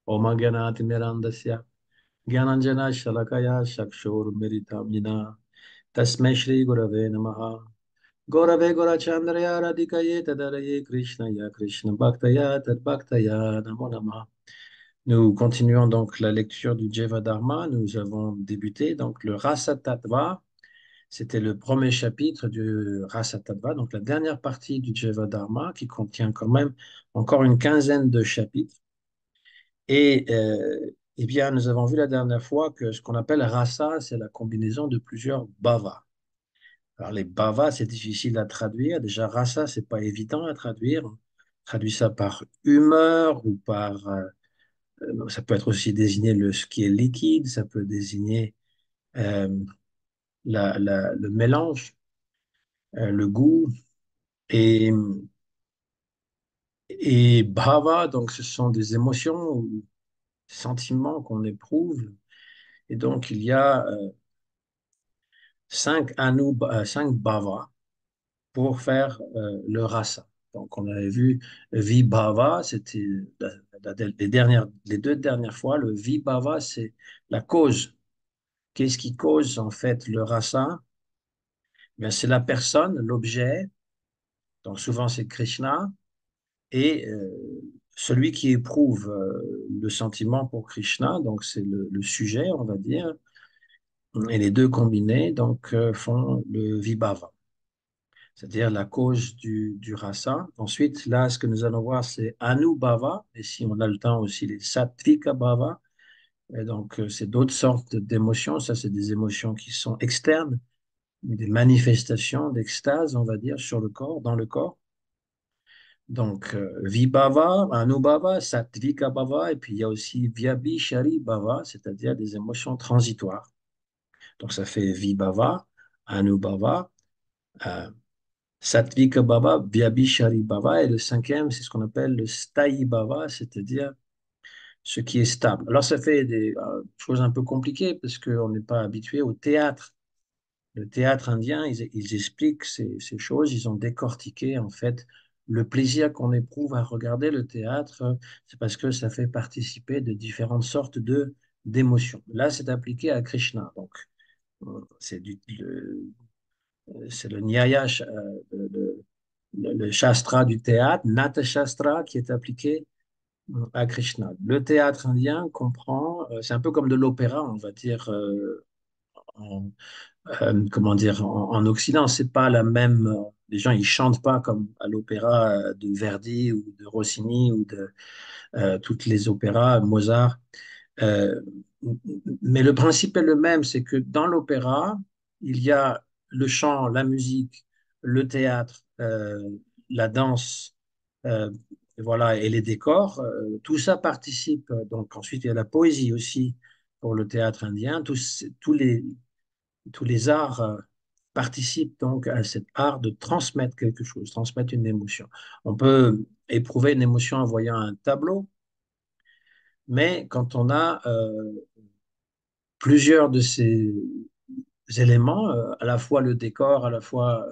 Om Ganati Mirandasya Gyananjana Shalakaya Shakshur Miritamina Tasmai Shri Gurave Namaha Gaurave Gaurachandraya Radhikaye Tadaraye Krishna Ya Krishna Bhaktaya Tad Bhaktaya Namo Namaha. Nous continuons donc la lecture du Jivadharma. Nous avons débuté donc le Rasa Tattva. C'était le premier chapitre du Rasa Tattva, donc la dernière partie du Jivadharma qui contient quand même encore une quinzaine de chapitres. Et eh bien, nous avons vu la dernière fois que ce qu'on appelle rasa, c'est la combinaison de plusieurs bhavas. Alors, les bhavas, c'est difficile à traduire. Déjà, rasa, c'est pas évident à traduire. On traduit ça par humeur ou par. Ça peut être aussi désigner ce qui est liquide, ça peut désigner euh, le mélange, le goût. Et, et bhava, donc, ce sont des émotions ou des sentiments qu'on éprouve. Et donc, il y a cinq bhavas pour faire le rasa. Donc, on avait vu vibhava, c'était les deux dernières fois. Le vibhava, c'est la cause. Qu'est-ce qui cause en fait le rasa? Bien, c'est la personne, l'objet. Donc, souvent, c'est Krishna. Et celui qui éprouve le sentiment pour Krishna, donc c'est le sujet, on va dire. Et les deux combinés donc, font le vibhava, c'est-à-dire la cause du rasa. Ensuite, là, ce que nous allons voir, c'est Anubhava, et si on a le temps aussi, les Sattvika Bhava. Et donc, c'est d'autres sortes d'émotions. Ça, c'est des émotions qui sont externes, des manifestations d'extase, on va dire, sur le corps, dans le corps. Donc, Vibhava, Anubhava, Sattvika Bhava, et puis il y a aussi Vyabhishari Bhava, c'est-à-dire des émotions transitoires. Donc, ça fait Vibhava, Anubhava, euh, Sattvika Bhava, Vyabhishari Bhava, et le cinquième, c'est ce qu'on appelle le Sthayi Bhava, c'est-à-dire ce qui est stable. Alors, ça fait des choses un peu compliquées parce qu'on n'est pas habitué au théâtre. Le théâtre indien, ils expliquent ces choses, ils ont décortiqué en fait le plaisir qu'on éprouve à regarder le théâtre, c'est parce que ça fait participer de différentes sortes d'émotions. Là, c'est appliqué à Krishna, donc c'est c'est le Nyaya, le Shastra du théâtre, Nata Shastra, qui est appliqué à Krishna. Le théâtre indien comprend, c'est un peu comme de l'opéra, on va dire, en, comment dire, en Occident, c'est pas la même. Les gens, ils chantent pas comme à l'opéra de Verdi ou de Rossini ou de toutes les opéras, Mozart. Euh, mais le principe est le même, c'est que dans l'opéra, il y a le chant, la musique, le théâtre, la danse, euh, voilà, et les décors. Tout ça participe. Donc ensuite, il y a la poésie aussi pour le théâtre indien. Tous les arts participent donc à cet art de transmettre quelque chose, transmettre une émotion. On peut éprouver une émotion en voyant un tableau, mais quand on a plusieurs de ces éléments, à la fois le décor, à la fois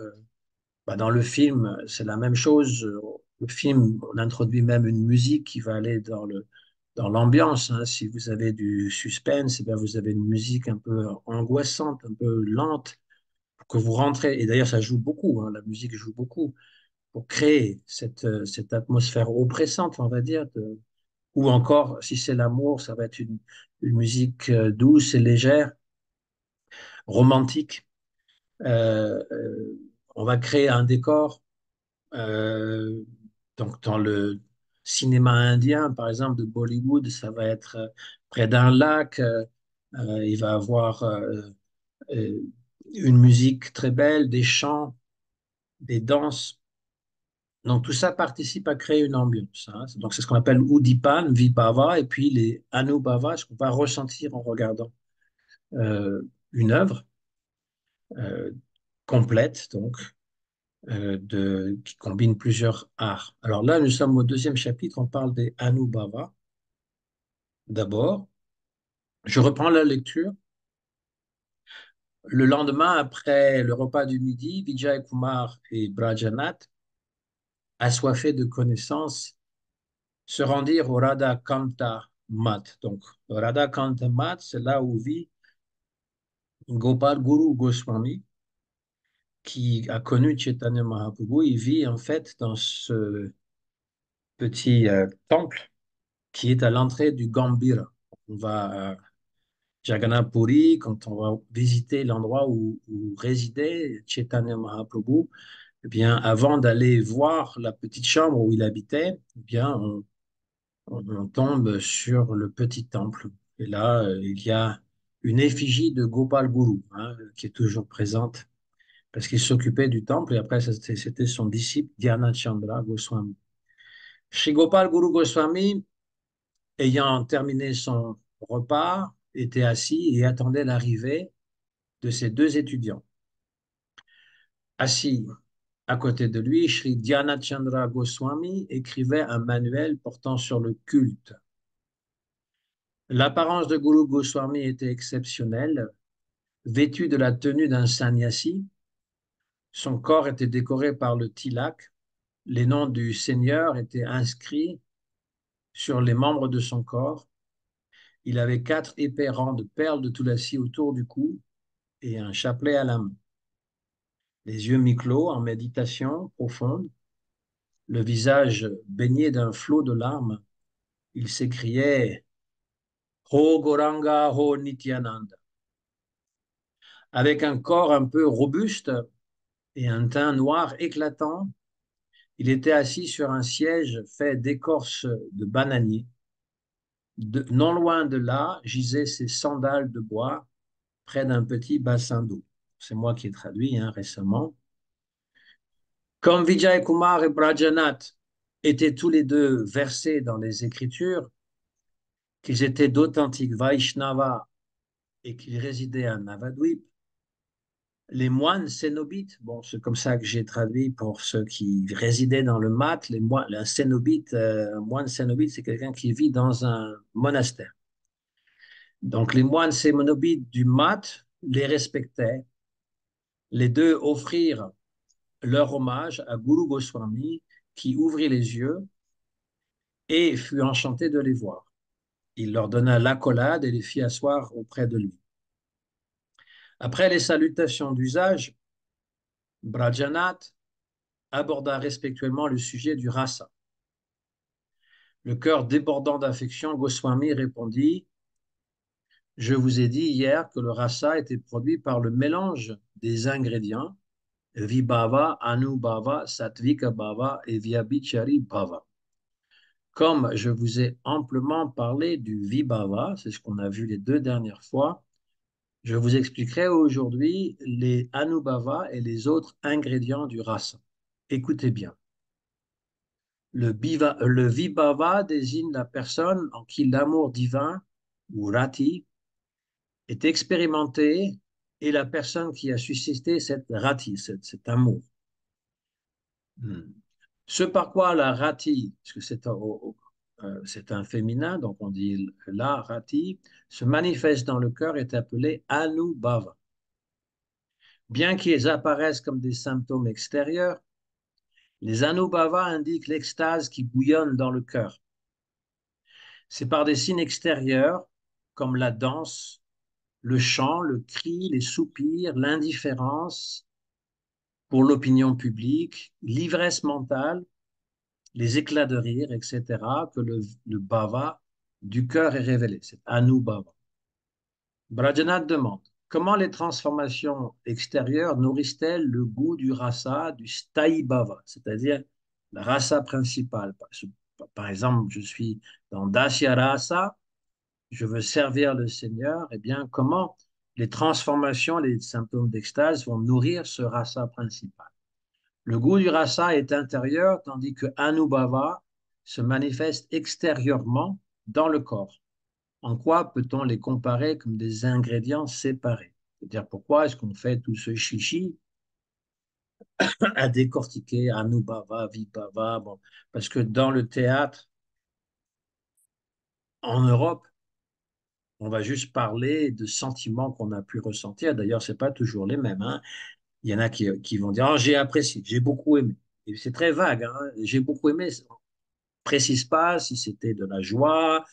dans le film, c'est la même chose. Le film, on introduit même une musique qui va aller dans l'ambiance, hein. Si vous avez du suspense, eh bien, vous avez une musique un peu angoissante, un peu lente, pour que vous rentrez. Et d'ailleurs, ça joue beaucoup, hein, la musique joue beaucoup pour créer cette atmosphère oppressante, on va dire. Ou encore, si c'est l'amour, ça va être une musique douce et légère, romantique. On va créer un décor. Euh, donc, dans le cinéma indien, par exemple, de Bollywood, ça va être près d'un lac. Il va avoir euh, une musique très belle, des chants, des danses. Donc, tout ça participe à créer une ambiance, hein. Donc, c'est ce qu'on appelle Udipan, Vibhava, et puis les Anubhava, ce qu'on va ressentir en regardant euh, une œuvre euh, complète, donc, qui combine plusieurs arts. Alors là, nous sommes au deuxième chapitre, on parle des Anubhava. D'abord, je reprends la lecture. Le lendemain, après le repas du midi, Vijay Kumar et Brajanath, assoiffés de connaissances, se rendirent au Radha Kamta. Mat. Donc, Radhakanta Mat, c'est là où vit Gopal Guru Goswami, qui a connu Chaitanya Mahaprabhu. Il vit en fait dans ce petit temple qui est à l'entrée du Gambhira. On va à Jagannath Puri, quand on va visiter l'endroit où résidait Chaitanya Mahaprabhu, eh bien, avant d'aller voir la petite chambre où il habitait, eh bien, on tombe sur le petit temple. Et là, il y a une effigie de Gopal Guru, hein, qui est toujours présente, parce qu'il s'occupait du temple, et après, c'était son disciple Dhyana Chandra Goswami. Shri Gopal Guru Goswami, ayant terminé son repas, était assis et attendait l'arrivée de ses deux étudiants. Assis à côté de lui, Shri Dhyana Chandra Goswami écrivait un manuel portant sur le culte. L'apparence de Guru Goswami était exceptionnelle. Vêtu de la tenue d'un sannyasi, son corps était décoré par le tilak. Les noms du Seigneur étaient inscrits sur les membres de son corps. Il avait 4 épais rangs de perles de Tulasi autour du cou et un chapelet à la main. Les yeux mi-clos en méditation profonde, le visage baigné d'un flot de larmes, il s'écriait Ho Goranga Ho Nityananda. Avec un corps un peu robuste et un teint noir éclatant, il était assis sur un siège fait d'écorce de bananier. Non loin de là gisaient ses sandales de bois près d'un petit bassin d'eau. C'est moi qui ai traduit récemment. Comme Vijay Kumar et Brajanath étaient tous les deux versés dans les Écritures, qu'ils étaient d'authentiques Vaishnavas et qu'ils résidaient à Navadvip, les moines cénobites, bon, c'est comme ça que j'ai traduit pour ceux qui résidaient dans le mat, un cénobite, un moine cénobite, c'est quelqu'un qui vit dans un monastère. Donc les moines cénobites du mat les respectaient. Les deux offrirent leur hommage à Guru Goswami, qui ouvrit les yeux et fut enchanté de les voir. Il leur donna l'accolade et les fit asseoir auprès de lui. Après les salutations d'usage, Brajanath aborda respectueusement le sujet du rasa. Le cœur débordant d'affection, Goswami répondit: Je vous ai dit hier que le rasa était produit par le mélange des ingrédients Vibhava, Anubhava, Sattvika Bhava et Vyabhichari Bhava. Comme je vous ai amplement parlé du Vibhava, c'est ce qu'on a vu les 2 dernières fois, je vous expliquerai aujourd'hui les Anubhava et les autres ingrédients du rasa. Écoutez bien. Le Vibhava désigne la personne en qui l'amour divin, ou Rati, est expérimenté et la personne qui a suscité cette Rati, cet amour. Ce par quoi la Rati, parce que c'est un féminin, donc on dit la Rati, se manifeste dans le cœur est appelé Anubhava. Bien qu'ils apparaissent comme des symptômes extérieurs, les Anubhava indiquent l'extase qui bouillonne dans le cœur. C'est par des signes extérieurs, comme la danse, le chant, le cri, les soupirs, l'indifférence pour l'opinion publique, l'ivresse mentale, les éclats de rire, etc., que le bhava du cœur est révélé. C'est Anubhava. Brajanath demande: comment les transformations extérieures nourrissent-elles le goût du rasa, du sthayi bhava, c'est-à-dire la rasa principale? Par exemple, je suis dans Dasya Rasa, je veux servir le Seigneur, eh bien, comment les transformations, les symptômes d'extase vont nourrir ce rasa principal? Le goût du rasa est intérieur, tandis que Anubhava se manifeste extérieurement dans le corps. En quoi peut-on les comparer comme des ingrédients séparés? C'est-à-dire, pourquoi est-ce qu'on fait tout ce chichi à décortiquer Anubhava, Vibhava? Bon, parce que dans le théâtre, en Europe, on va juste parler de sentiments qu'on a pu ressentir. D'ailleurs, ce n'est pas toujours les mêmes, hein. Il y en a qui vont dire: oh, j'ai apprécié, j'ai beaucoup aimé. Et c'est très vague, hein. J'ai beaucoup aimé. On ne précise pas si c'était de la joie,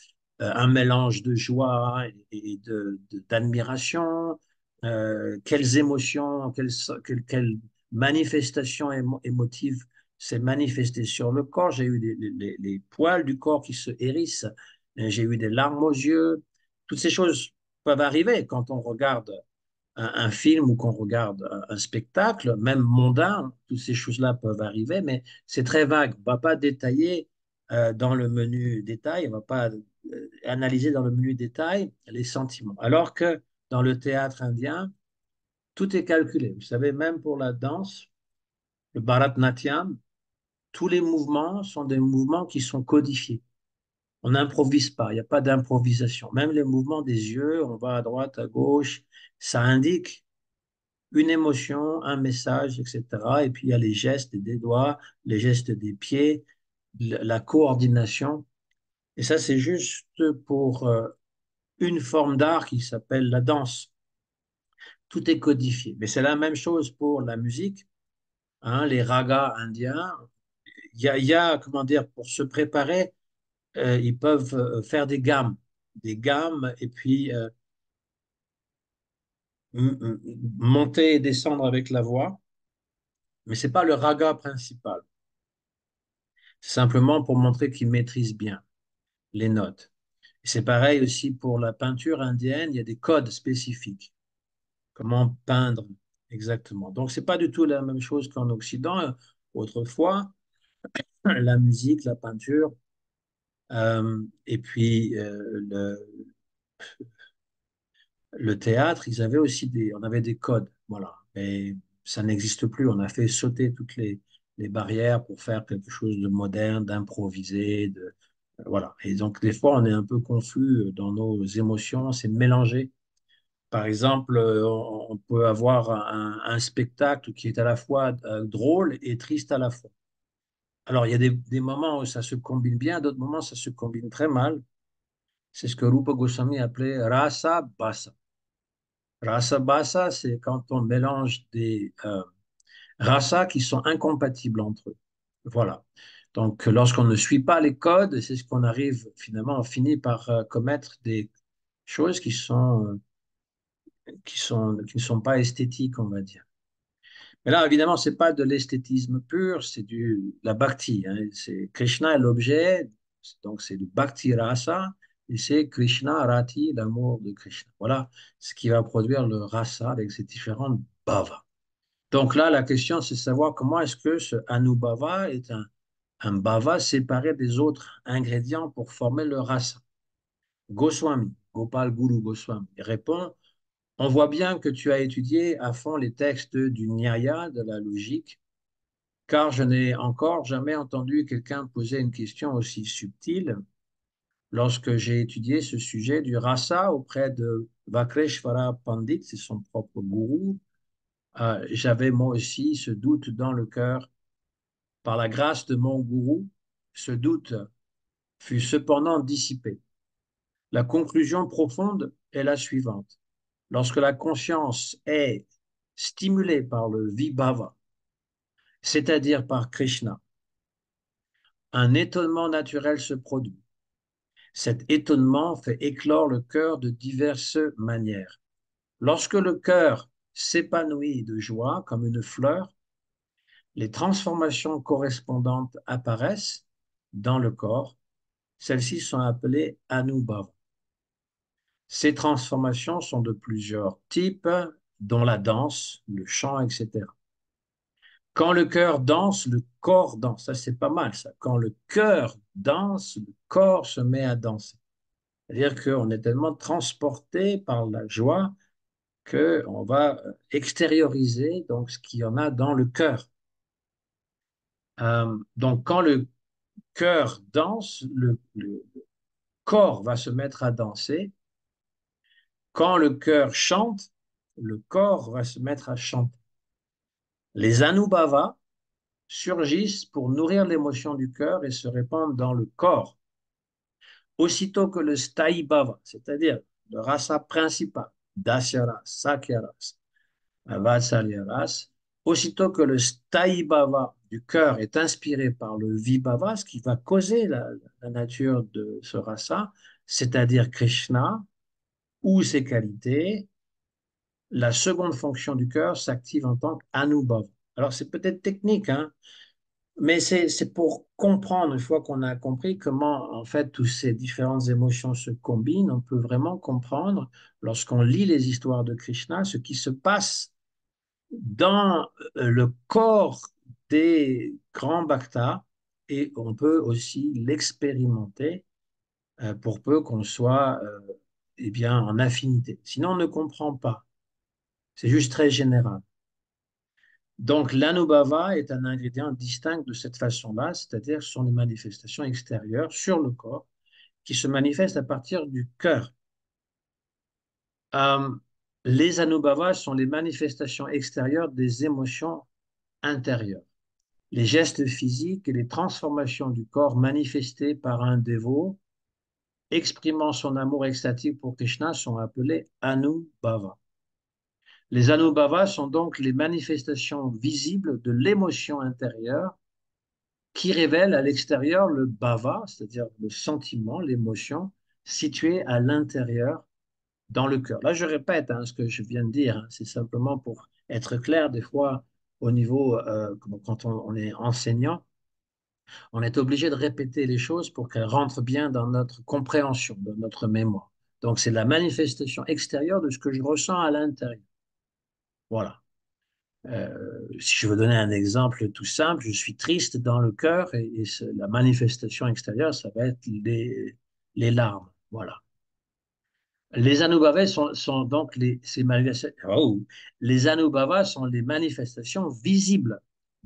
un mélange de joie et d'admiration. Quelles émotions, quelles manifestations émotives s'est manifestées sur le corps. J'ai eu les poils du corps qui se hérissent, j'ai eu des larmes aux yeux. Toutes ces choses peuvent arriver quand on regarde un film ou qu'on regarde un spectacle, même mondain, toutes ces choses-là peuvent arriver, mais c'est très vague. On ne va pas détailler dans le menu détail, on ne va pas analyser dans le menu détail les sentiments. Alors que dans le théâtre indien, tout est calculé. Vous savez, même pour la danse, le Bharatanatyam, tous les mouvements sont des mouvements qui sont codifiés. On n'improvise pas, il n'y a pas d'improvisation. Même les mouvements des yeux, on va à droite, à gauche, ça indique une émotion, un message, etc. Et puis il y a les gestes des doigts, les gestes des pieds, la coordination. Et ça, c'est juste pour une forme d'art qui s'appelle la danse. Tout est codifié. Mais c'est la même chose pour la musique, hein, les ragas indiens. Comment dire, pour se préparer, ils peuvent faire des gammes, et puis monter et descendre avec la voix. Mais c'est pas le raga principal. C'est simplement pour montrer qu'ils maîtrisent bien les notes. C'est pareil aussi pour la peinture indienne, il y a des codes spécifiques. Comment peindre exactement. Donc, c'est pas du tout la même chose qu'en Occident. Autrefois, la musique, la peinture, et puis le théâtre, ils avaient aussi on avait des codes, voilà. Et ça n'existe plus. On a fait sauter toutes les barrières pour faire quelque chose de moderne, d'improvisé, voilà. Et donc, des fois, on est un peu confus dans nos émotions, c'est mélangé. Par exemple, on peut avoir un spectacle qui est à la fois drôle et triste à la fois. Alors, il y a des moments où ça se combine bien, d'autres moments, ça se combine très mal. C'est ce que Rupa Goswami appelait rasa basa. Rasa basa, c'est quand on mélange des rasas qui sont incompatibles entre eux. Voilà. Donc, lorsqu'on ne suit pas les codes, c'est ce qu'on arrive finalement, on finit par commettre des choses qui ne sont pas esthétiques, on va dire. Mais là, évidemment, c'est pas de l'esthétisme pur, c'est la bhakti, hein. C'est Krishna est l'objet, donc c'est du bhakti rasa, et c'est Krishna rati, l'amour de Krishna. Voilà ce qui va produire le rasa avec ses différentes bhavas. Donc là, la question, c'est de savoir comment est-ce que ce anubhava est un bhava séparé des autres ingrédients pour former le rasa. Goswami, Gopal Guru Goswami, répond: on voit bien que tu as étudié à fond les textes du Nyaya, de la logique, car je n'ai encore jamais entendu quelqu'un poser une question aussi subtile. Lorsque j'ai étudié ce sujet du rasa auprès de Vakreshvara Pandit, c'est son propre gourou, j'avais moi aussi ce doute dans le cœur. Par la grâce de mon gourou, ce doute fut cependant dissipé. La conclusion profonde est la suivante. Lorsque la conscience est stimulée par le vibhava, c'est-à-dire par Krishna, un étonnement naturel se produit. Cet étonnement fait éclore le cœur de diverses manières. Lorsque le cœur s'épanouit de joie comme une fleur, les transformations correspondantes apparaissent dans le corps. Celles-ci sont appelées anubhava. Ces transformations sont de plusieurs types, dont la danse, le chant, etc. Quand le cœur danse, le corps danse. Ça, c'est pas mal, ça. Quand le cœur danse, le corps se met à danser. C'est-à-dire qu'on est tellement transporté par la joie qu'on va extérioriser donc, ce qu'il y en a dans le cœur. Donc, quand le cœur danse, le corps va se mettre à danser. Quand le cœur chante, le corps va se mettre à chanter. Les anubhavas surgissent pour nourrir l'émotion du cœur et se répandent dans le corps. Aussitôt que le sthayi bhava, c'est-à-dire le rasa principal, dasyaras, sakyaras, vatsalyaras, aussitôt que le sthayi bhava du cœur est inspiré par le vibhava, ce qui va causer la nature de ce rasa, c'est-à-dire Krishna ou ses qualités, la seconde fonction du cœur s'active en tant qu'anubhava. Alors c'est peut-être technique, hein, mais c'est pour comprendre, une fois qu'on a compris comment en fait toutes ces différentes émotions se combinent, on peut vraiment comprendre, lorsqu'on lit les histoires de Krishna, ce qui se passe dans le corps des grands bhaktas, et on peut aussi l'expérimenter pour peu qu'on soit eh bien, en affinité. Sinon, on ne comprend pas. C'est juste très général. Donc, l'anubhava est un ingrédient distinct de cette façon-là, c'est-à-dire ce sont des manifestations extérieures sur le corps qui se manifestent à partir du cœur. Euh, les anubhavas sont les manifestations extérieures des émotions intérieures. Les gestes physiques et les transformations du corps manifestées par un dévot exprimant son amour extatique pour Krishna sont appelés anubhavas. Les anubhavas sont donc les manifestations visibles de l'émotion intérieure qui révèle à l'extérieur le bhava, c'est-à-dire le sentiment, l'émotion, située à l'intérieur dans le cœur. Là, je répète hein, ce que je viens de dire, hein, c'est simplement pour être clair, des fois, au niveau, quand on est enseignant, on est obligé de répéter les choses pour qu'elles rentrent bien dans notre compréhension, dans notre mémoire. Donc, c'est la manifestation extérieure de ce que je ressens à l'intérieur. Voilà. Si je veux donner un exemple tout simple, je suis triste dans le cœur et la manifestation extérieure, ça va être les larmes. Voilà. Les Anubhavas sont donc les Anubhavas sont les manifestations visibles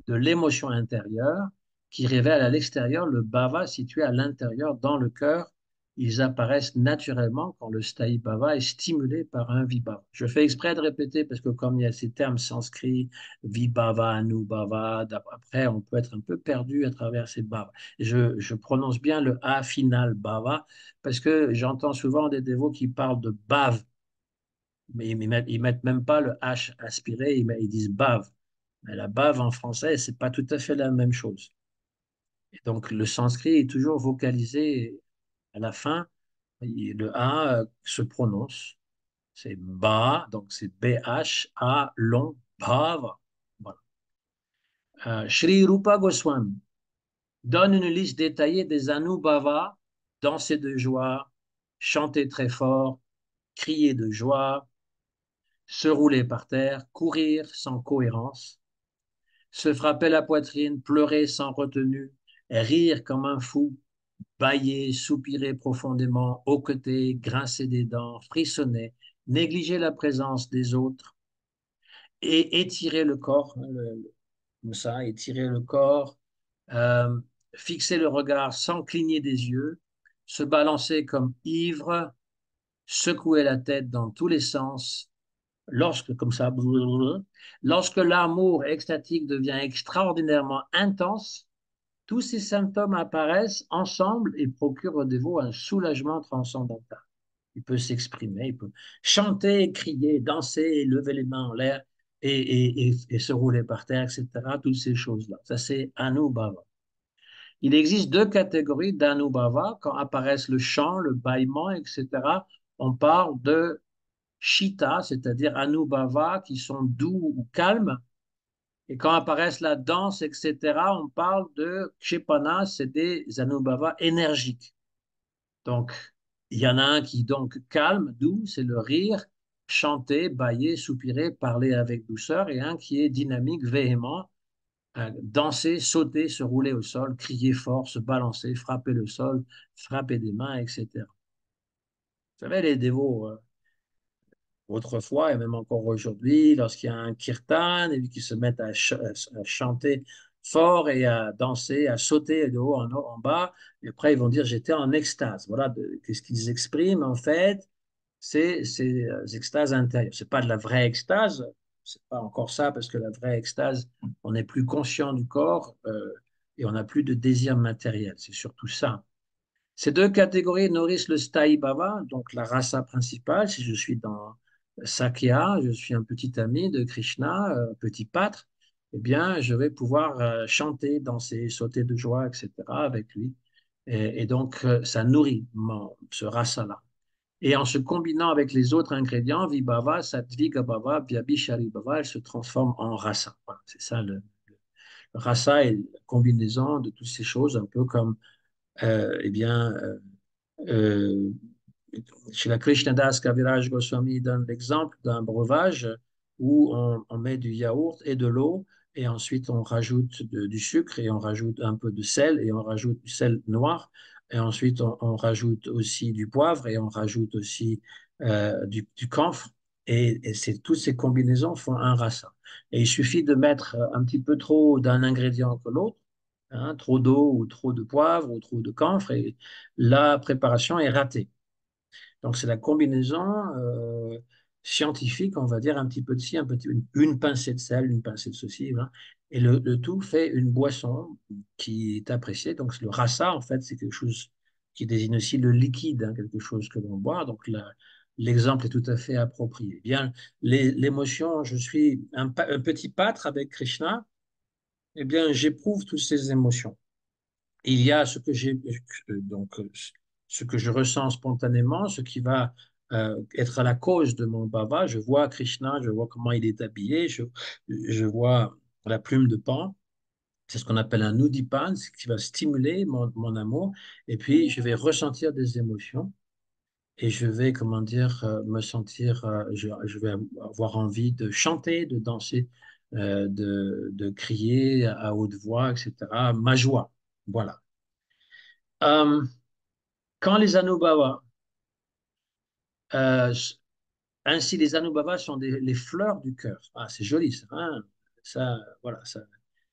de l'émotion intérieure qui révèlent à l'extérieur le bhava situé à l'intérieur dans le cœur. Ils apparaissent naturellement quand le sthayi bhava est stimulé par un vibhava. Je fais exprès de répéter parce que comme il y a ces termes sanscrits, vibhava, anubhava, après on peut être un peu perdu à travers ces bhavas. Je prononce bien le A final bhava parce que j'entends souvent des dévots qui parlent de bave, mais ils mettent même pas le H aspiré, ils disent bave. Mais la bave en français, c'est pas tout à fait la même chose. Et donc le sanskrit est toujours vocalisé à la fin, le A se prononce, c'est ba, donc c'est B-H-A long, bhava. Voilà. Shri Rupa Goswami donne une liste détaillée des anubhavas, danser de joie, chanter très fort, crier de joie, se rouler par terre, courir sans cohérence, se frapper la poitrine, pleurer sans retenue, rire comme un fou, bâiller, soupirer profondément, hoqueter, grincer des dents, frissonner, négliger la présence des autres et étirer le corps, hein, comme ça, étirer le corps, euh, fixer le regard sans cligner des yeux, se balancer comme ivre, secouer la tête dans tous les sens, lorsque, comme ça, lorsque l'amour extatique devient extraordinairement intense, tous ces symptômes apparaissent ensemble et procurent au dévot un soulagement transcendantal. Il peut s'exprimer, il peut chanter, crier, danser, lever les mains en l'air et se rouler par terre, etc. Toutes ces choses-là. Ça, c'est Anubhava. Il existe deux catégories d'Anubhava. Quand apparaissent le chant, le bâillement, etc., on parle de Shita, c'est-à-dire Anubhava, qui sont doux ou calmes. Et quand apparaissent la danse, etc., on parle de Kshipana, c'est des Anubhavas énergiques. Donc, il y en a un qui donc calme, doux, c'est le rire, chanter, bâiller, soupirer, parler avec douceur, et un qui est dynamique, véhément, danser, sauter, se rouler au sol, crier fort, se balancer, frapper le sol, frapper des mains, etc. Vous savez, les dévots, autrefois et même encore aujourd'hui, lorsqu'il y a un kirtan et qu'ils se mettent à chanter fort et à danser, à sauter de haut en bas, et après ils vont dire j'étais en extase. Voilà, qu'est-ce qu'ils expriment en fait, c'est ces extases intérieures. C'est pas de la vraie extase, c'est pas encore ça parce que la vraie extase, on est plus conscient du corps et on n'a plus de désir matériel. C'est surtout ça. Ces deux catégories nourrissent le Sthayi Bhava, donc la rasa principale. Si je suis dans Sakya, je suis un petit ami de Krishna, un petit pâtre, eh bien, je vais pouvoir chanter, danser, sauter de joie, etc. avec lui. Et donc, ça nourrit ce rasa-là. Et en se combinant avec les autres ingrédients, Vibhava, Sattvika Bhava, Vyabhishari Bhava, elle se transforme en rasa. Voilà, c'est ça le rasa est la combinaison de toutes ces choses, un peu comme eh bien, euh, chez la Krishnadas Kaviraj Goswami donne l'exemple d'un breuvage où on met du yaourt et de l'eau et ensuite on rajoute du sucre et on rajoute un peu de sel et on rajoute du sel noir et ensuite on rajoute aussi du poivre et on rajoute aussi du camphre et toutes ces combinaisons font un rasa. Et il suffit de mettre un petit peu trop d'un ingrédient que l'autre, hein, trop d'eau ou trop de poivre ou trop de camphre et la préparation est ratée. Donc, c'est la combinaison scientifique, on va dire, un petit peu de ci, une pincée de sel, une pincée de ceci, voilà. Et le tout fait une boisson qui est appréciée. Donc, le rasa, en fait, c'est quelque chose qui désigne aussi le liquide, hein, quelque chose que l'on boit. Donc, l'exemple est tout à fait approprié. Bien, l'émotion, je suis un petit pâtre avec Krishna, eh bien, j'éprouve toutes ces émotions. Il y a donc ce que je ressens spontanément, ce qui va être à la cause de mon bhava. Je vois Krishna, je vois comment il est habillé, je vois la plume de Pan. C'est ce qu'on appelle un udipan, ce qui va stimuler mon amour. Et puis, je vais ressentir des émotions et je vais, comment dire, me sentir, je vais avoir envie de chanter, de danser, de crier à haute voix, etc. Ma joie. Voilà. Euh, Quand les Anubhavas, euh, ainsi les Anubhavas sont les fleurs du cœur. Ah, c'est joli ça, hein. Ça, voilà, ça,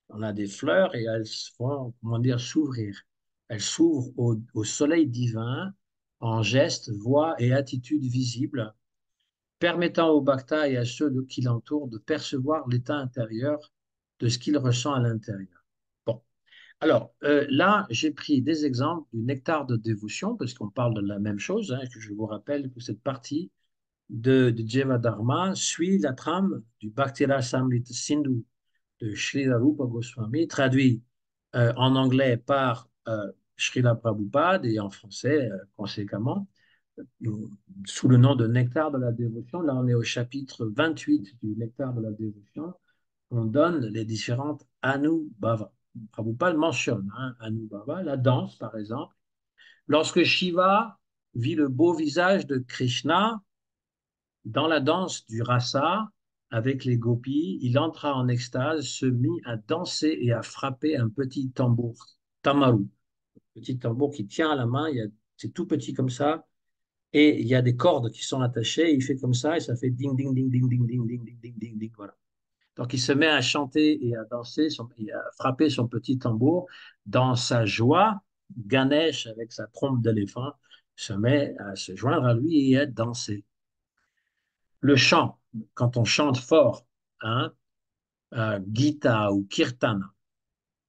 on a des fleurs et elles vont, comment dire, s'ouvrir. Elles s'ouvrent au soleil divin en gestes, voix et attitudes visibles, permettant au bhakta et à ceux qui l'entourent de percevoir l'état intérieur de ce qu'il ressent à l'intérieur. Bon. Alors, là, j'ai pris des exemples du nectar de dévotion, parce qu'on parle de la même chose, hein, que je vous rappelle que cette partie de Jeva Dharma suit la trame du Bhaktirasamrita Sindhu de Srila Rupa Goswami, traduit en anglais par Srila Prabhupada et en français conséquemment, sous le nom de Nectar de la dévotion. Là, on est au chapitre 28 du Nectar de la dévotion. On donne les différentes Anubhava. Prabhupada mentionne hein, Anubhava, la danse par exemple. Lorsque Shiva vit le beau visage de Krishna dans la danse du rasa avec les gopis, il entra en extase, se mit à danser et à frapper un petit tambour, tamaru, petit tambour qui tient à la main, c'est tout petit comme ça, et il y a des cordes qui sont attachées, et il fait comme ça, et ça fait ding, ding, ding, ding, ding, ding, ding, ding, ding, ding, ding, voilà. Donc il se met à chanter et à danser, et à frapper son petit tambour. Dans sa joie, Ganesh, avec sa trompe d'éléphant, se met à se joindre à lui et à danser. Le chant, quand on chante fort, hein, Gita ou Kirtana,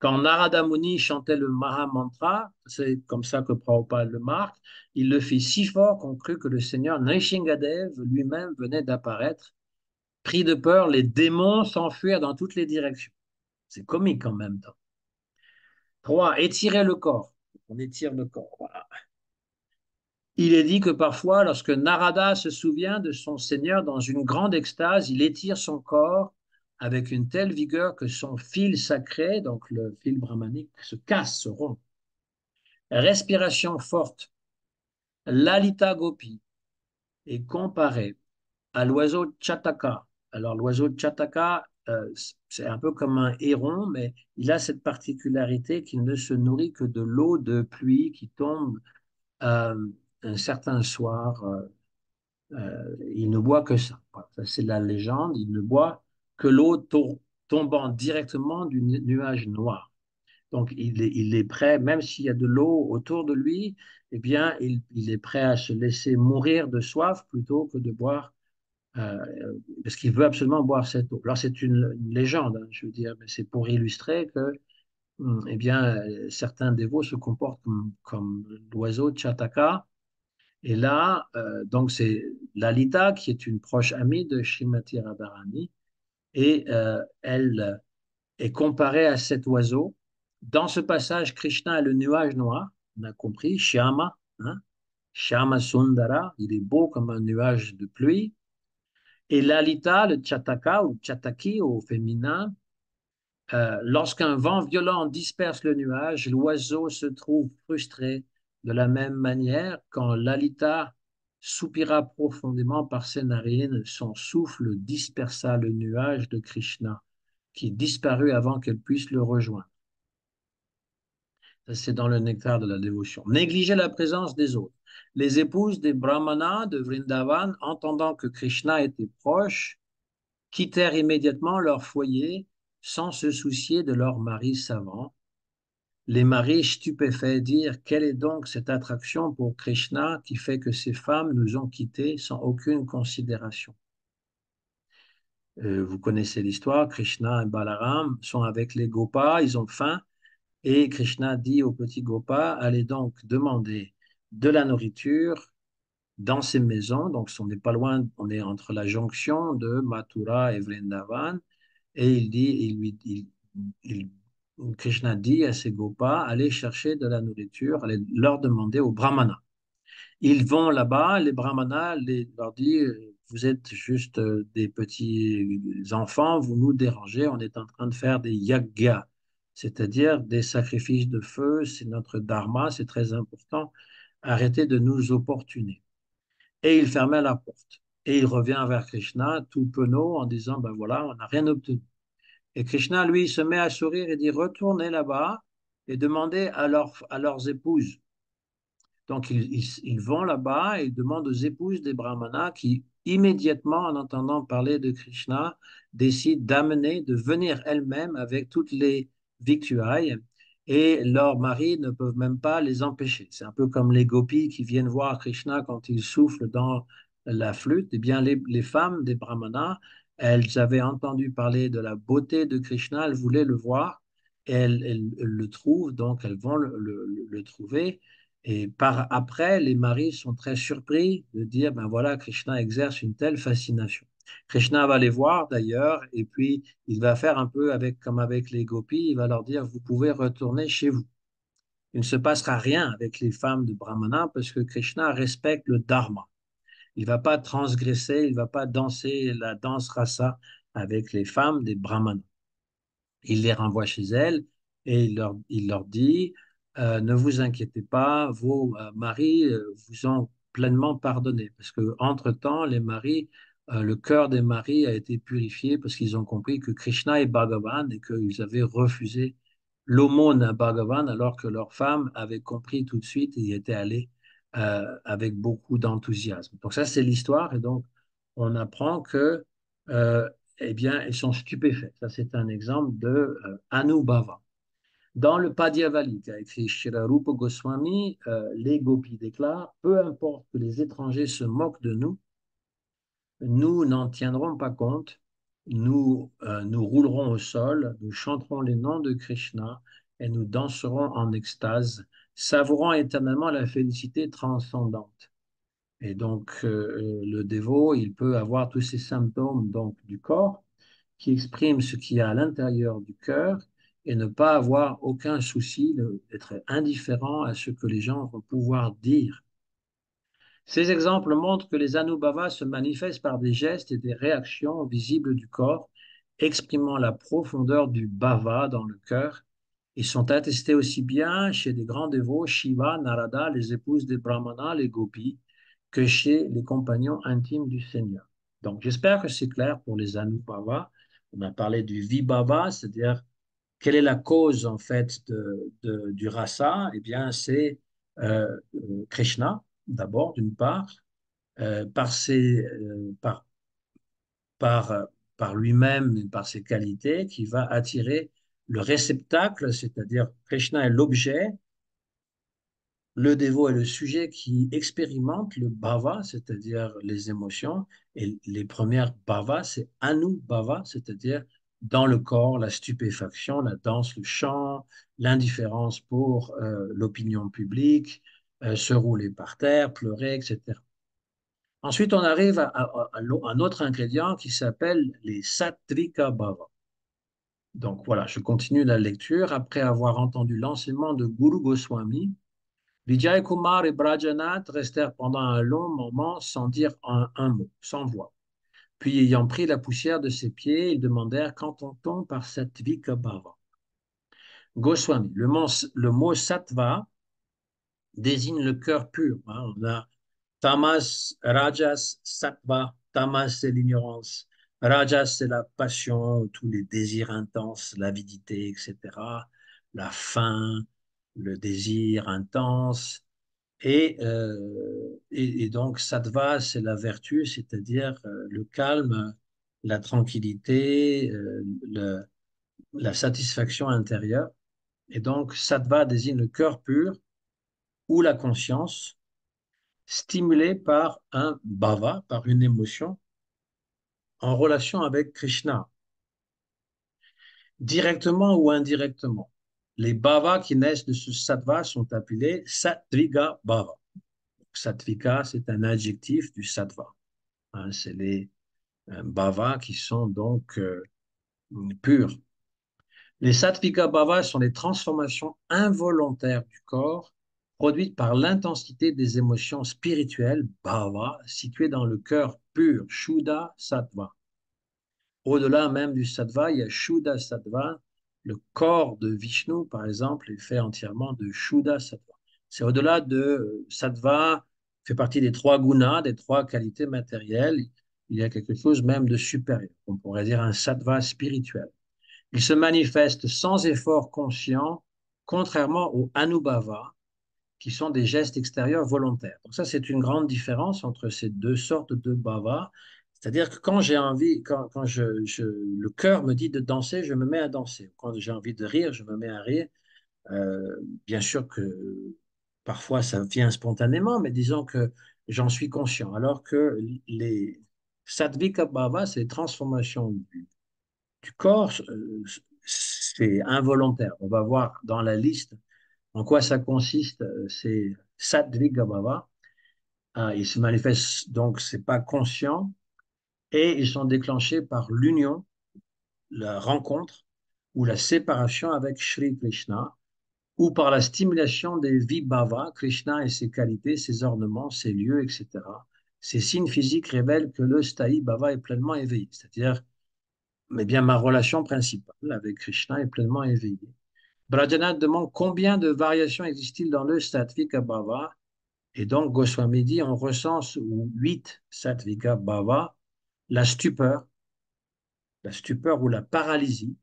quand Narada Muni chantait le Mahamantra, c'est comme ça que Prabhupada le marque, il le fit si fort qu'on crut que le Seigneur Nrsingadev lui-même venait d'apparaître. Pris de peur, les démons s'enfuirent dans toutes les directions. C'est comique en même temps. 3. Étirer le corps. On étire le corps. Voilà. Il est dit que parfois, lorsque Narada se souvient de son Seigneur dans une grande extase, il étire son corps avec une telle vigueur que son fil sacré, donc le fil brahmanique, se casse, se rompt. Respiration forte. Lalita Gopi est comparé à l'oiseau Chataka. Alors, l'oiseau Chataka, c'est un peu comme un héron, mais il a cette particularité qu'il ne se nourrit que de l'eau de pluie qui tombe un certain soir. Il ne boit que ça. Voilà, ça, c'est la légende. Il ne boit que l'eau tombant directement du nuage noir. Donc, il est prêt, même s'il y a de l'eau autour de lui, eh bien, il est prêt à se laisser mourir de soif plutôt que de boire parce qu'il veut absolument boire cette eau. Alors c'est une légende, hein, je veux dire, mais c'est pour illustrer que, eh bien, certains dévots se comportent comme l'oiseau Chataka. Et là, donc c'est Lalita qui est une proche amie de Srimati Radharani et elle est comparée à cet oiseau. Dans ce passage, Krishna est le nuage noir on a compris, Shyama, hein, Shyama Sundara, il est beau comme un nuage de pluie. Et Lalita, le Chataka ou Chataki au féminin, lorsqu'un vent violent disperse le nuage, l'oiseau se trouve frustré. De la même manière, quand Lalita soupira profondément par ses narines, son souffle dispersa le nuage de Krishna, qui disparut avant qu'elle puisse le rejoindre. Ça, c'est dans le nectar de la dévotion. Négliger la présence des autres. Les épouses des brahmanas de Vrindavan, entendant que Krishna était proche, quittèrent immédiatement leur foyer sans se soucier de leurs maris savants. Les maris stupéfaits dirent: quelle est donc cette attraction pour Krishna qui fait que ces femmes nous ont quittés sans aucune considération? Vous connaissez l'histoire, Krishna et Balaram sont avec les Gopas, ils ont faim, et Krishna dit au petit Gopa: allez donc demander de la nourriture dans ces maisons. Donc on n'est pas loin, on est entre la jonction de Mathura et Vrindavan. Et il dit, il- Krishna dit à ses Gopas: allez chercher de la nourriture, allez leur demander aux brahmanas. Ils vont là-bas, les brahmanas leur disent: vous êtes juste des petits enfants, vous nous dérangez, on est en train de faire des yagya, c'est-à-dire des sacrifices de feu, c'est notre dharma, c'est très important, arrêtez de nous opportuner. Et il fermait la porte. Et il revient vers Krishna, tout penaud, en disant: ben voilà, on n'a rien obtenu. Et Krishna, lui, se met à sourire et dit: retournez là-bas et demandez à leurs épouses. Donc, ils vont là-bas et ils demandent aux épouses des brahmanas qui, immédiatement, en entendant parler de Krishna, décident d'amener, de venir elles-mêmes avec toutes les victuailles et leurs maris ne peuvent même pas les empêcher. C'est un peu comme les gopis qui viennent voir Krishna quand il souffle dans la flûte. Eh bien, les femmes des brahmanas, elles avaient entendu parler de la beauté de Krishna, elles voulaient le voir et elles le trouvent, donc elles vont le trouver. Et par après, les maris sont très surpris de dire: ben voilà, Krishna exerce une telle fascination. Krishna va les voir d'ailleurs, et puis il va faire un peu avec, comme avec les gopis, il va leur dire: vous pouvez retourner chez vous. Il ne se passera rien avec les femmes de Brahmana parce que Krishna respecte le dharma. Il ne va pas transgresser, il ne va pas danser la danse rasa avec les femmes des Brahmanas. Il les renvoie chez elles et il leur dit: ne vous inquiétez pas, vos maris vous ont pleinement pardonné. Parce que entre-temps, les maris, le cœur des maris a été purifié parce qu'ils ont compris que Krishna est Bhagavan et qu'ils avaient refusé l'aumône à Bhagavan alors que leurs femmes avaient compris tout de suite et y étaient allées avec beaucoup d'enthousiasme. Donc ça, c'est l'histoire. Et donc, on apprend que eh bien, ils sont stupéfaits. Ça, c'est un exemple de Anubhava. Dans le Padyavali qu'a écrit Srila Rupa Goswami, les gopis déclarent: peu importe que les étrangers se moquent de nous, nous n'en tiendrons pas compte. Nous roulerons au sol, nous chanterons les noms de Krishna et nous danserons en extase, savourant éternellement la félicité transcendante. Et donc, le dévot, il peut avoir tous ces symptômes donc, du corps qui expriment ce qu'il y a à l'intérieur du cœur et ne pas avoir aucun souci d'être indifférent à ce que les gens vont pouvoir dire. Ces exemples montrent que les anubhavas se manifestent par des gestes et des réactions visibles du corps, exprimant la profondeur du bhava dans le cœur. Ils sont attestés aussi bien chez des grands dévots, Shiva, Narada, les épouses des brahmanas, les gopis, que chez les compagnons intimes du Seigneur. Donc, j'espère que c'est clair pour les anubhavas. On a parlé du vibhava, c'est-à-dire quelle est la cause en fait du rasa? Eh bien, c'est Krishna d'abord, d'une part, par par, par lui-même et par ses qualités, qui va attirer le réceptacle, c'est-à-dire Krishna est l'objet, le dévot est le sujet qui expérimente le bhava, c'est-à-dire les émotions, et les premières bhavas, c'est anubhava, c'est-à-dire dans le corps, la stupéfaction, la danse, le chant, l'indifférence pour l'opinion publique, se rouler par terre, pleurer, etc. Ensuite, on arrive à un autre ingrédient qui s'appelle les sattvika bhava. Donc voilà, je continue la lecture. Après avoir entendu l'enseignement de Guru Goswami, Vijay Kumar et Brajanath restèrent pendant un long moment sans dire un mot, sans voix. Puis, ayant pris la poussière de ses pieds, ils demandèrent qu'entend-on par Sattvika Bhava. Goswami, le mot sattva désigne le cœur pur, hein. On a tamas, rajas, sattva. Tamas, c'est l'ignorance. Rajas, c'est la passion, tous les désirs intenses, l'avidité, etc. La faim, le désir intense. Et donc, sattva, c'est la vertu, c'est-à-dire le calme, la tranquillité, la satisfaction intérieure. Et donc, sattva désigne le cœur pur ou la conscience stimulée par un bhava, par une émotion, en relation avec Krishna, directement ou indirectement. Les bhavas qui naissent de ce sattva sont appelés sattvika bhava. Sattvika, c'est un adjectif du sattva, hein. C'est les bhavas qui sont donc purs. Les sattvika bhavas sont les transformations involontaires du corps produites par l'intensité des émotions spirituelles, bhava, situées dans le cœur pur, shuddha sattva. Au-delà même du sattva, il y a shuddha sattva. Le corps de Vishnu, par exemple, est fait entièrement de shuddha sattva. C'est au-delà de sattva, fait partie des trois gunas, des trois qualités matérielles. Il y a quelque chose même de supérieur. On pourrait dire un sattva spirituel. Il se manifeste sans effort conscient, contrairement au anubhava, qui sont des gestes extérieurs volontaires. Donc ça, c'est une grande différence entre ces deux sortes de bhava. C'est-à-dire que quand j'ai envie, quand le cœur me dit de danser, je me mets à danser. Quand j'ai envie de rire, je me mets à rire. Euh, Bien sûr que parfois ça vient spontanément, mais disons que j'en suis conscient. Alors que les sattvika bhava, c'est les transformations du corps, c'est involontaire. On va voir dans la liste en quoi ça consiste. C'est Sattvika Bhava. Ils se manifestent donc, c'est pas conscient et ils sont déclenchés par l'union, la rencontre ou la séparation avec Sri Krishna ou par la stimulation des vibhavas, Krishna et ses qualités, ses ornements, ses lieux, etc. Ces signes physiques révèlent que le Sthayi Bhava est pleinement éveillé, c'est-à-dire mais bien ma relation principale avec Krishna est pleinement éveillée. Brajanath demande combien de variations existent-ils dans le Sattvika Bhava. Et donc Goswami dit on recense 8 Sattvika Bhava, la stupeur ou la paralysie.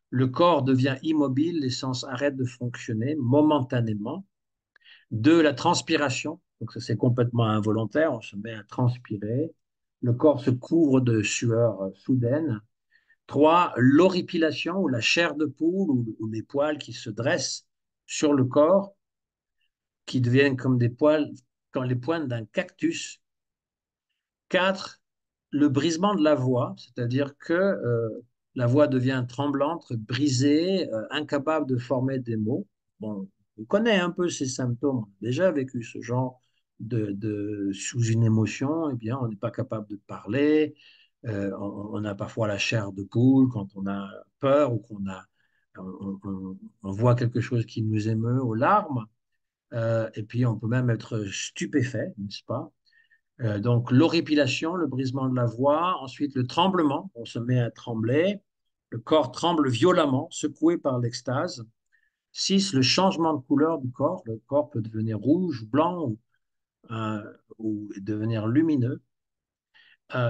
Le corps devient immobile, les sens arrêtent de fonctionner momentanément. 2, la transpiration, donc ça c'est complètement involontaire, on se met à transpirer. Le corps se couvre de sueur soudaine. 3, l'horripilation ou la chair de poule ou les poils qui se dressent sur le corps, qui deviennent comme des poils, comme les pointes d'un cactus. 4, le brisement de la voix, c'est-à-dire que la voix devient tremblante, brisée, incapable de former des mots. Bon, on connaît un peu ces symptômes, on a déjà vécu ce genre sous une émotion, eh bien, on n'est pas capable de parler, on a parfois la chair de poule quand on a peur ou on voit quelque chose qui nous émeut aux larmes, et puis on peut même être stupéfait, n'est-ce pas? Donc l'horripilation, le brisement de la voix, ensuite le tremblement, on se met à trembler, le corps tremble violemment, secoué par l'extase. 6, le changement de couleur du corps, le corps peut devenir rouge, blanc ou devenir lumineux.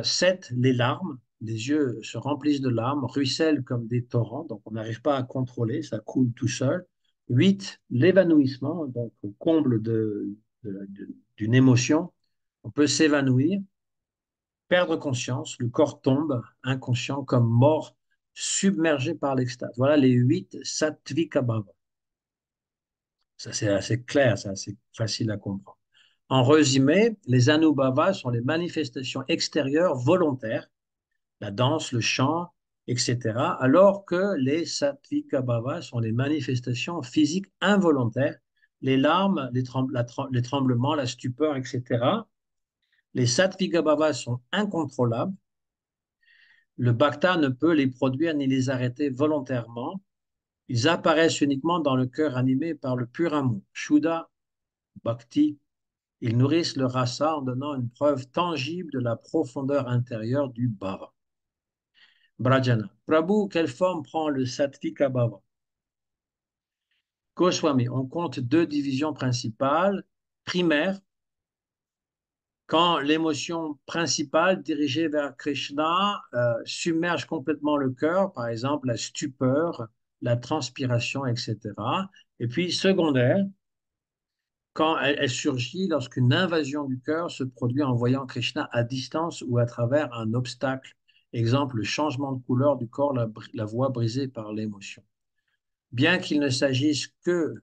7, les larmes, les yeux se remplissent de larmes, ruissellent comme des torrents, donc on n'arrive pas à contrôler, ça coule tout seul. 8, l'évanouissement, donc au comble d'une émotion, on peut s'évanouir, perdre conscience, le corps tombe, inconscient, comme mort, submergé par l'extase. Voilà les 8 sattvika bhava. Ça, c'est assez clair, c'est assez facile à comprendre. En résumé, les anubhavas sont les manifestations extérieures volontaires, la danse, le chant, etc., alors que les sattvika bhavas sont les manifestations physiques involontaires, les larmes, les tremblements, la stupeur, etc. Les sattvika bhavas sont incontrôlables. Le bhakta ne peut les produire ni les arrêter volontairement. Ils apparaissent uniquement dans le cœur animé par le pur amour, Shuddha bhakti. Ils nourrissent le rasa en donnant une preuve tangible de la profondeur intérieure du bhava. Brajana. Prabhu, quelle forme prend le sattvika bhava? Goswami, on compte deux divisions principales. Primaire, quand l'émotion principale dirigée vers Krishna submerge complètement le cœur, par exemple la stupeur, la transpiration, etc. Et puis secondaire, quand elle surgit lorsqu'une invasion du cœur se produit en voyant Krishna à distance ou à travers un obstacle. Exemple, le changement de couleur du corps, la voix brisée par l'émotion. Bien qu'il ne s'agisse que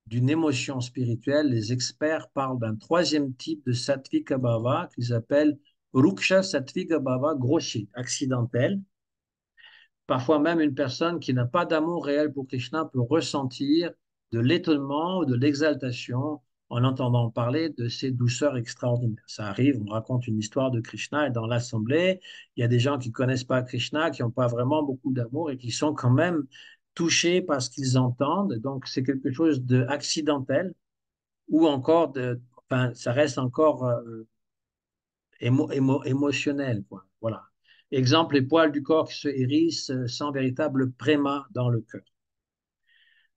d'une émotion spirituelle, les experts parlent d'un troisième type de sattvika bhava qu'ils appellent ruksha sattvika bhava grossier, accidentel. Parfois même une personne qui n'a pas d'amour réel pour Krishna peut ressentir de l'étonnement ou de l'exaltation en entendant parler de ces douceurs extraordinaires. Ça arrive, on raconte une histoire de Krishna et dans l'assemblée, il y a des gens qui ne connaissent pas Krishna, qui n'ont pas vraiment beaucoup d'amour et qui sont quand même touchés par ce qu'ils entendent. Donc c'est quelque chose d'accidentel ou encore enfin, ça reste encore émotionnel, quoi. Voilà. Exemple, les poils du corps qui se hérissent sans véritable préma dans le cœur.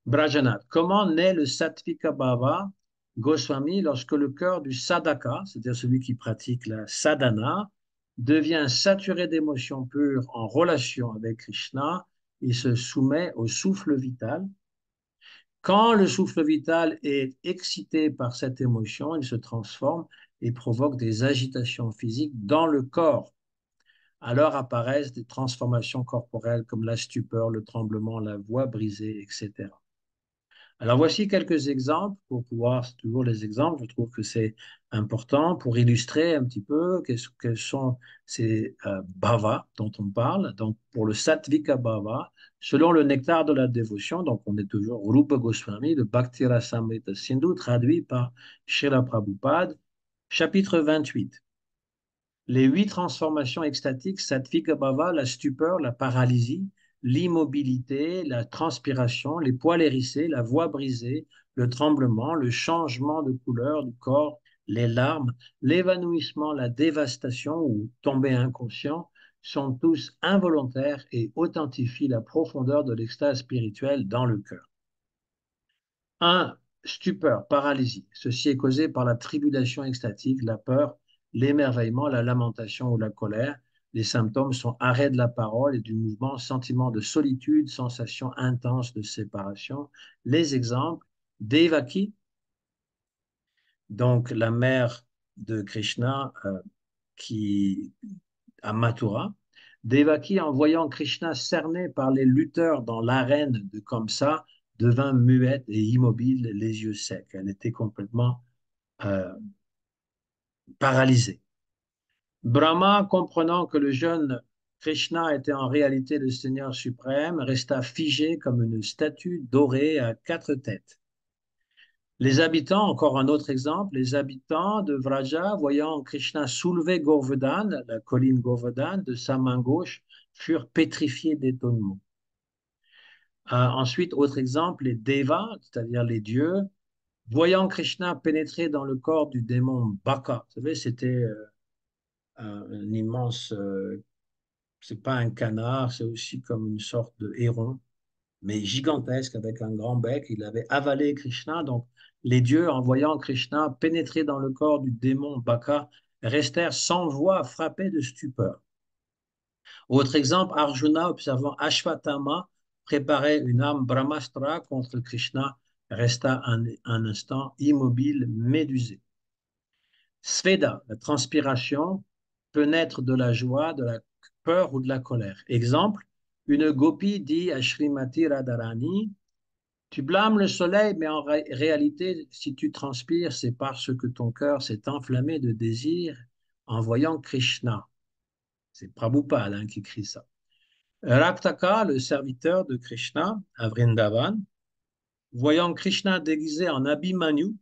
Brajanath, comment naît le Sattvika Bhava Goswami lorsque le cœur du sadhaka, c'est-à-dire celui qui pratique la sadhana, devient saturé d'émotions pures en relation avec Krishna, il se soumet au souffle vital. Quand le souffle vital est excité par cette émotion, il se transforme et provoque des agitations physiques dans le corps. Alors apparaissent des transformations corporelles comme la stupeur, le tremblement, la voix brisée, etc. Alors voici quelques exemples pour pouvoir, c'est toujours les exemples, je trouve que c'est important pour illustrer un petit peu quels sont ces bhavas dont on parle. Donc pour le sattvika bhava, selon le nectar de la dévotion, donc on est toujours Rupa Goswami, le Bhakti Rasamrita Sindhu, traduit par Srila Prabhupada, chapitre 28. Les huit transformations extatiques, sattvika bhava, la stupeur, la paralysie, l'immobilité, la transpiration, les poils hérissés, la voix brisée, le tremblement, le changement de couleur du corps, les larmes, l'évanouissement, la dévastation ou tomber inconscient, sont tous involontaires et authentifient la profondeur de l'extase spirituelle dans le cœur. 1. Stupeur, paralysie. Ceci est causé par la tribulation extatique, la peur, l'émerveillement, la lamentation ou la colère. Les symptômes sont arrêt de la parole et du mouvement, sentiment de solitude, sensation intense de séparation. Les exemples, Devaki, donc la mère de Krishna qui à Mathura. Devaki, en voyant Krishna cerné par les lutteurs dans l'arène de Kamsa, devint muette et immobile, les yeux secs. Elle était complètement euh, paralysée. Brahma, comprenant que le jeune Krishna était en réalité le Seigneur suprême, resta figé comme une statue dorée à quatre têtes. Les habitants, encore un autre exemple, les habitants de Vraja, voyant Krishna soulever Govardhan, la colline Govardhan, de sa main gauche, furent pétrifiés d'étonnement. Ensuite, autre exemple, les Devas, c'est-à-dire les dieux, voyant Krishna pénétrer dans le corps du démon Baka. Vous savez, c'était un immense, c'est pas un canard, c'est aussi comme une sorte de héron, mais gigantesque avec un grand bec. Il avait avalé Krishna. Donc, les dieux, en voyant Krishna pénétrer dans le corps du démon Baka, restèrent sans voix, frappés de stupeur. Autre exemple, Arjuna, observant Ashwatthama préparer une arme Brahmastra contre Krishna, resta un instant immobile, médusé. Sveda, la transpiration, peut naître de la joie, de la peur ou de la colère. Exemple, une gopi dit à Srimati Radharani, tu blâmes le soleil, mais en réalité, si tu transpires, c'est parce que ton cœur s'est enflammé de désir en voyant Krishna. C'est Prabhupada qui écrit ça. Raktaka, le serviteur de Krishna à Vrindavan, voyant Krishna déguisé en Abhimanyu,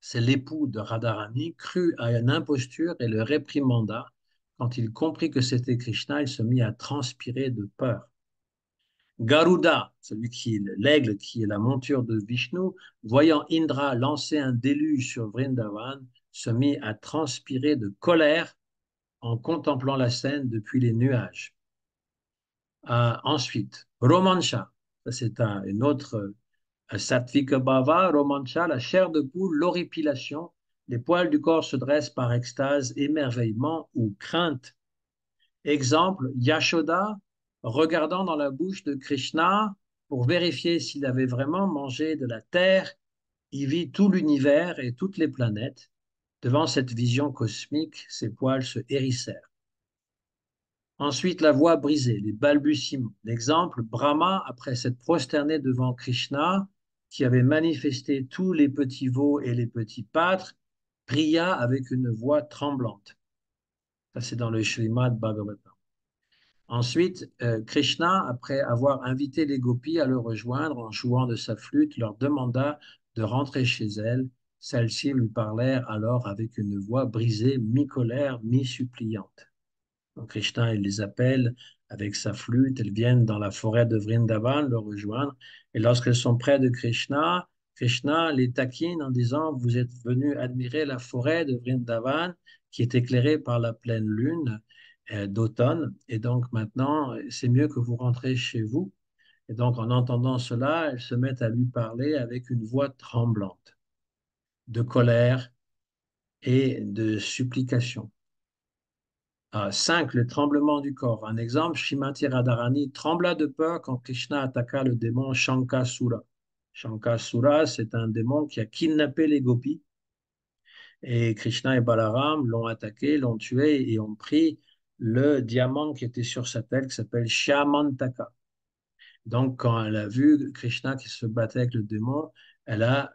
c'est l'époux de Radharani, crut à une imposture et le réprimanda. Quand il comprit que c'était Krishna, il se mit à transpirer de peur. Garuda, l'aigle qui est la monture de Vishnu, voyant Indra lancer un déluge sur Vrindavan, se mit à transpirer de colère en contemplant la scène depuis les nuages. Ensuite, Romancha, ça c'est une autre Sattvika Bhava, Romancha, la chair de poule, l'horripilation, les poils du corps se dressent par extase, émerveillement ou crainte. Exemple, Yashoda, regardant dans la bouche de Krishna pour vérifier s'il avait vraiment mangé de la terre, il vit tout l'univers et toutes les planètes. Devant cette vision cosmique, ses poils se hérissèrent. Ensuite, la voix brisée, les balbutiements. L'exemple, Brahma, après s'être prosterné devant Krishna, qui avait manifesté tous les petits veaux et les petits pâtres, pria avec une voix tremblante. Ça, c'est dans le Srimad Bhagavatam. Ensuite, Krishna, après avoir invité les gopis à le rejoindre en jouant de sa flûte, leur demanda de rentrer chez elles. Celles-ci lui parlèrent alors avec une voix brisée, mi-colère, mi-suppliante. Donc Krishna, il les appelle avec sa flûte, elles viennent dans la forêt de Vrindavan le rejoindre. Et lorsqu'elles sont près de Krishna, Krishna les taquine en disant, vous êtes venus admirer la forêt de Vrindavan qui est éclairée par la pleine lune d'automne. Et donc maintenant, c'est mieux que vous rentrez chez vous. Et donc en entendant cela, elles se mettent à lui parler avec une voix tremblante, de colère et de supplication. 5. Le tremblement du corps. Un exemple, Shrimati Radharani trembla de peur quand Krishna attaqua le démon Shankasura. Shankasura, c'est un démon qui a kidnappé les gopis. Et Krishna et Balaram l'ont attaqué, l'ont tué et ont pris le diamant qui était sur sa tête, qui s'appelle Shyamantaka. Donc, quand elle a vu Krishna qui se battait avec le démon, elle a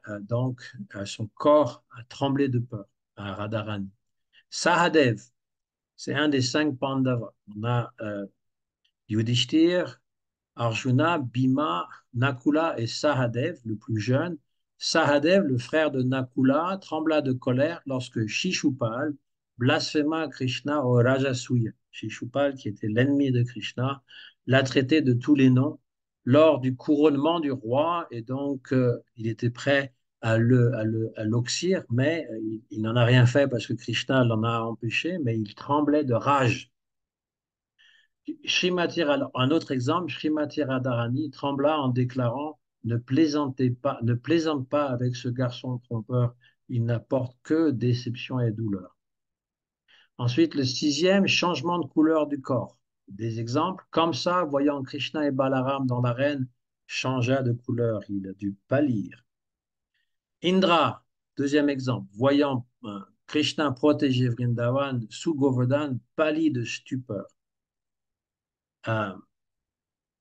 son corps a tremblé de peur à Radharani. Sahadev, c'est un des 5 Pandavas. On a Yudhishthir, Arjuna, Bhima, Nakula et Sahadev, le plus jeune. Sahadev, le frère de Nakula, trembla de colère lorsque Shishupal blasphéma Krishna au Rajasuya. Shishupal, qui était l'ennemi de Krishna, l'a traité de tous les noms lors du couronnement du roi et donc il était prêt à l'oxyre, mais il n'en a rien fait parce que Krishna l'en a empêché, mais il tremblait de rage. Un autre exemple, Srimati Radharani trembla en déclarant ne plaisante pas avec ce garçon trompeur, il n'apporte que déception et douleur. Ensuite, le 6e, changement de couleur du corps. Des exemples, comme ça, voyant Krishna et Balaram dans l'arène, changea de couleur, il a dû pâlir. Indra, 2e exemple, voyant Krishna protéger Vrindavan sous Govardhan, pâlit de stupeur.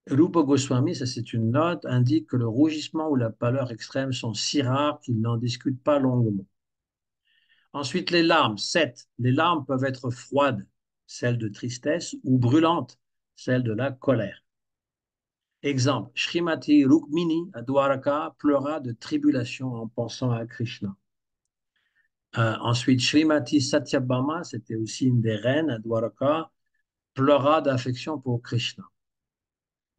Rupa Goswami, ça c'est une note, indique que le rougissement ou la pâleur extrême sont si rares qu'ils n'en discutent pas longuement. Ensuite, les larmes. 7. Les larmes peuvent être froides, celles de tristesse, ou brûlantes, celles de la colère. Exemple, Srimati Rukmini à Dwaraka pleura de tribulation en pensant à Krishna. Ensuite, Srimati Satyabhama, c'était aussi une des reines à Dwaraka, pleura d'affection pour Krishna.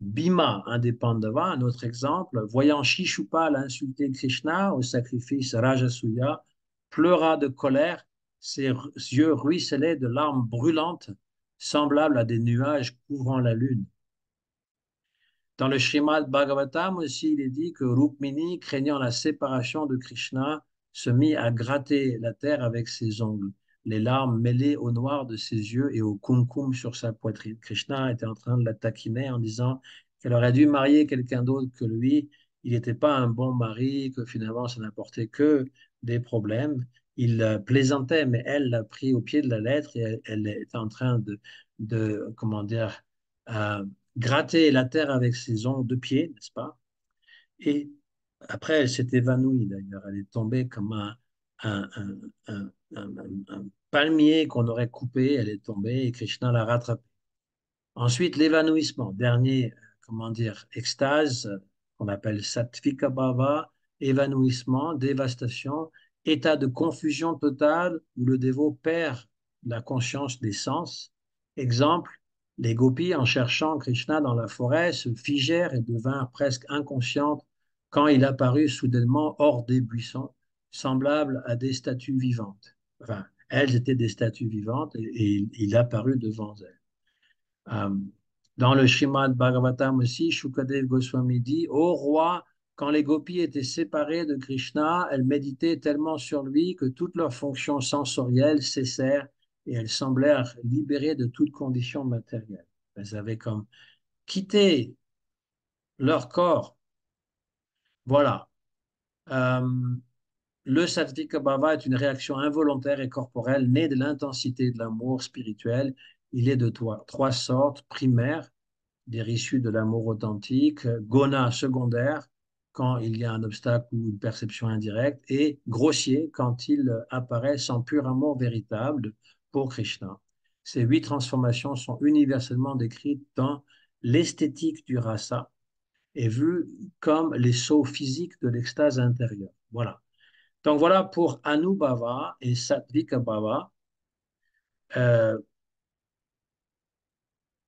Bhima, un des Pandavas, un autre exemple, voyant Shishupal insulter Krishna au sacrifice Rajasuya, pleura de colère, ses yeux ruisselaient de larmes brûlantes, semblables à des nuages couvrant la lune. Dans le Srimad Bhagavatam aussi, il est dit que Rukmini, craignant la séparation de Krishna, se mit à gratter la terre avec ses ongles, les larmes mêlées au noir de ses yeux et au kumkum sur sa poitrine. Krishna était en train de la taquiner en disant qu'elle aurait dû marier quelqu'un d'autre que lui. Il n'était pas un bon mari, que finalement ça n'apportait que des problèmes. Il plaisantait, mais elle l'a pris au pied de la lettre et elle était en train comment dire, euh, gratter la terre avec ses ongles de pied, n'est-ce pas? Et après, elle s'est évanouie d'ailleurs. Elle est tombée comme un, un- un palmier qu'on aurait coupé. Elle est tombée et Krishna l'a rattrapée. Ensuite, l'évanouissement. Dernier, comment dire, extase, qu'on appelle sattvika bhava, évanouissement, dévastation, état de confusion totale où le dévot perd la conscience des sens. Exemple, Les gopis, en cherchant Krishna dans la forêt, se figèrent et devinrent presque inconscientes quand il apparut soudainement hors des buissons, semblables à des statues vivantes. Enfin, elles étaient des statues vivantes et il apparut devant elles. Euh, Dans le Srimad Bhagavatam aussi, Shukadev Goswami dit, Ô roi, quand les gopis étaient séparées de Krishna, elles méditaient tellement sur lui que toutes leurs fonctions sensorielles cessèrent et elles semblèrent libérées de toute condition matérielle. Elles avaient comme quitté leur corps. Voilà. Euh, le Sattvika Bhava est une réaction involontaire et corporelle née de l'intensité de l'amour spirituel. Il est de trois sortes primaires des issues de l'amour authentique, gona secondaire quand il y a un obstacle ou une perception indirecte, et grossier quand il apparaît sans pur amour véritable pour Krishna. Ces 8 transformations sont universellement décrites dans l'esthétique du rasa et vues comme les sauts physiques de l'extase intérieure. Voilà. Donc voilà pour Anubhava et Sattvika Bhava. Euh,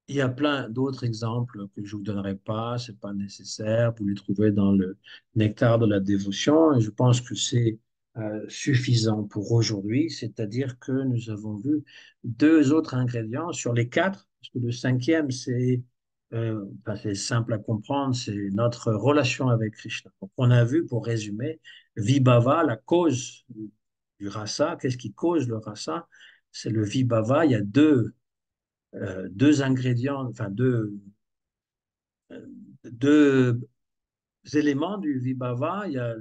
Il y a plein d'autres exemples que je ne vous donnerai pas, c'est pas nécessaire. Vous les trouvez dans le Nectar de la dévotion et je pense que c'est suffisant pour aujourd'hui. C'est-à-dire que nous avons vu 2 autres ingrédients sur les 4, parce que le cinquième, c'est simple à comprendre, c'est notre relation avec Krishna. Donc, on a vu, pour résumer, Vibhava, la cause du rasa. Qu'est-ce qui cause le rasa? C'est le Vibhava. Il y a 2 ingrédients, enfin euh, deux éléments du Vibhava. Il y a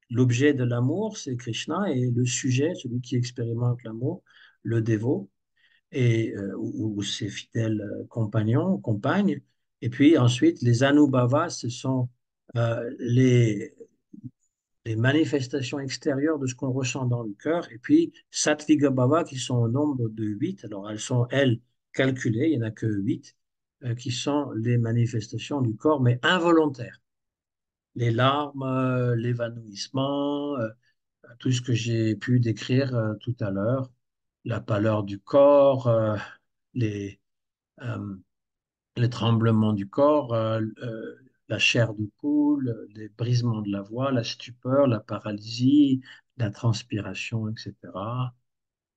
l'objet de l'amour, c'est Krishna, et le sujet, celui qui expérimente l'amour, le dévot, ou ses fidèles compagnons, compagnes. Et puis ensuite, les Anubhavas, ce sont les manifestations extérieures de ce qu'on ressent dans le cœur, et puis Sattviga Bhava qui sont au nombre de 8. Alors elles sont, elles, calculées, il n'y en a que 8, qui sont les manifestations du corps, mais involontaires. Les larmes, l'évanouissement, tout ce que j'ai pu décrire tout à l'heure, la pâleur du corps, les, euh, les tremblements du corps, la chair de poule, les brisements de la voix, la stupeur, la paralysie, la transpiration, etc.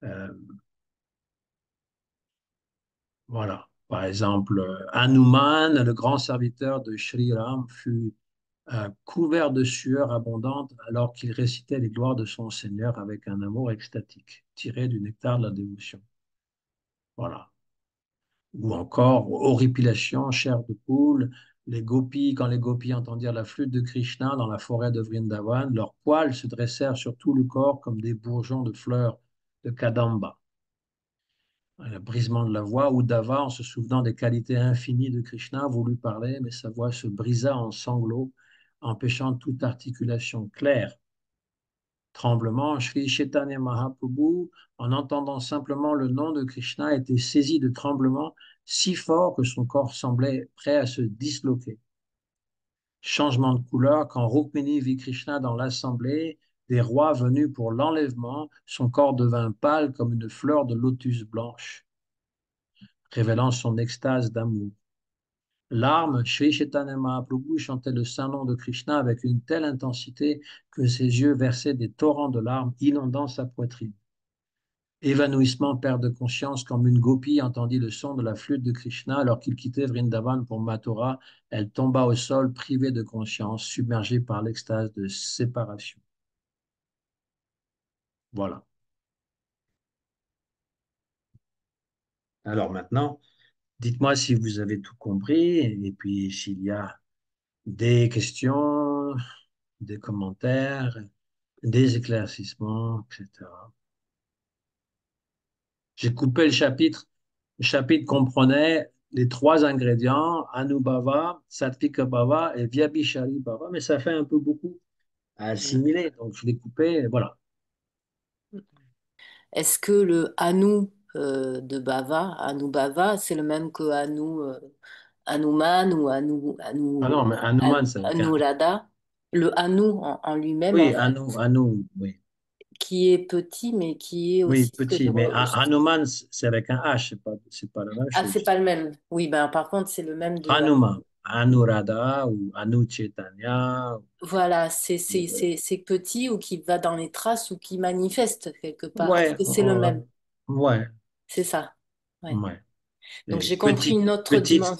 Euh, voilà. Par exemple, Hanuman, le grand serviteur de Sri Ram, fut couvert de sueur abondante alors qu'il récitait les gloires de son Seigneur avec un amour extatique, tiré du nectar de la dévotion. Voilà. Ou encore horripilation, chair de poule. Les gopis, quand les gopis entendirent la flûte de Krishna dans la forêt de Vrindavan, leurs poils se dressèrent sur tout le corps comme des bourgeons de fleurs de Kadamba. Le brisement de la voix, Uddhava, en se souvenant des qualités infinies de Krishna, voulut parler, mais sa voix se brisa en sanglots, empêchant toute articulation claire. Tremblement, Sri Chaitanya Mahaprabhu, en entendant simplement le nom de Krishna, était saisi de tremblements si forts que son corps semblait prêt à se disloquer. Changement de couleur, quand Rukmini vit Krishna dans l'assemblée des rois venus pour l'enlèvement, son corps devint pâle comme une fleur de lotus blanche, révélant son extase d'amour. Larmes, Sri Chaitanya Mahaprabhu chantait le saint nom de Krishna avec une telle intensité que ses yeux versaient des torrents de larmes inondant sa poitrine. Évanouissement, perte de conscience, comme une gopie entendit le son de la flûte de Krishna alors qu'il quittait Vrindavan pour Mathura, elle tomba au sol, privée de conscience, submergée par l'extase de séparation. Voilà. Alors maintenant, dites-moi si vous avez tout compris et puis s'il y a des questions, des commentaires, des éclaircissements, etc. J'ai coupé le chapitre. Le chapitre comprenait les 3 ingrédients, Anubhava, Sattvika Bhava et Vyabhishari Bhava, mais ça fait un peu beaucoup à Mm. assimiler. Donc je l'ai coupé, et voilà. Est-ce que le Anu de Bava, Anu Bava, c'est le même que Anu, Hanuman ou Ah non, mais Hanuman, ça n'a aucun. Anuradha? Le Anu en lui-même, en Oui, fait, Anu, oui. qui est petit, mais qui est Oui, aussi ce que petit, mais je Hanuman, c'est avec un H, c'est pas la même Ah, c'est chose. pas le même. Oui, ben par contre, c'est le même de. Hanuman, Anuradha ou Anu Chaitanya. Voilà, euh, c'est petit ou qui va dans les traces ou qui manifeste quelque part. Est-ce Ouais, que c'est le même? ouais, C'est ça. Ouais. ouais. Donc Et j'ai compris une autre dimension.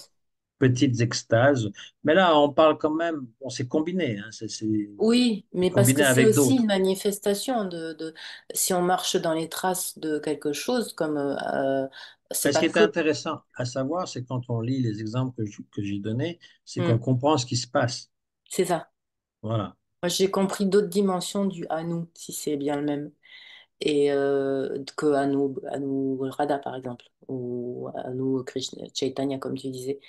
petites extases. Mais là, on parle quand même, on s'est combiné, hein, Oui, c'est mais parce que combiné c'est avec aussi une d'autres. manifestation si on marche dans les traces de quelque chose, comme c'est Mais ce pas qui est que. intéressant à savoir, c'est quand on lit les exemples que j'ai donnés, c'est qu'on Hmm, comprend ce qui se passe. c'est ça. Voilà. Moi, j'ai compris d'autres dimensions du Anu, si c'est bien le même. Et que Anu Radha, par exemple, ou Anu Krishna, Chaitanya, comme tu disais.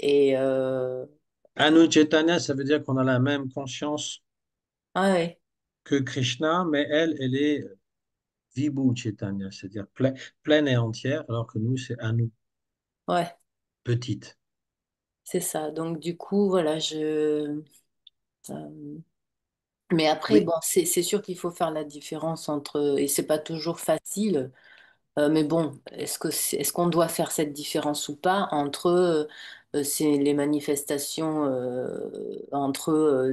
Et Anu Chaitanya, ça veut dire qu'on a la même conscience ah ouais, que Krishna, mais elle est Vibhu Chaitanya, c'est-à-dire pleine et entière, alors que nous, c'est Anu, ouais, petite. c'est ça. Donc du coup, voilà, euh, mais après, Oui, bon, c'est sûr qu'il faut faire la différence entre, et c'est pas toujours facile, mais bon, est-ce qu'on doit faire cette différence ou pas entre les manifestations, entre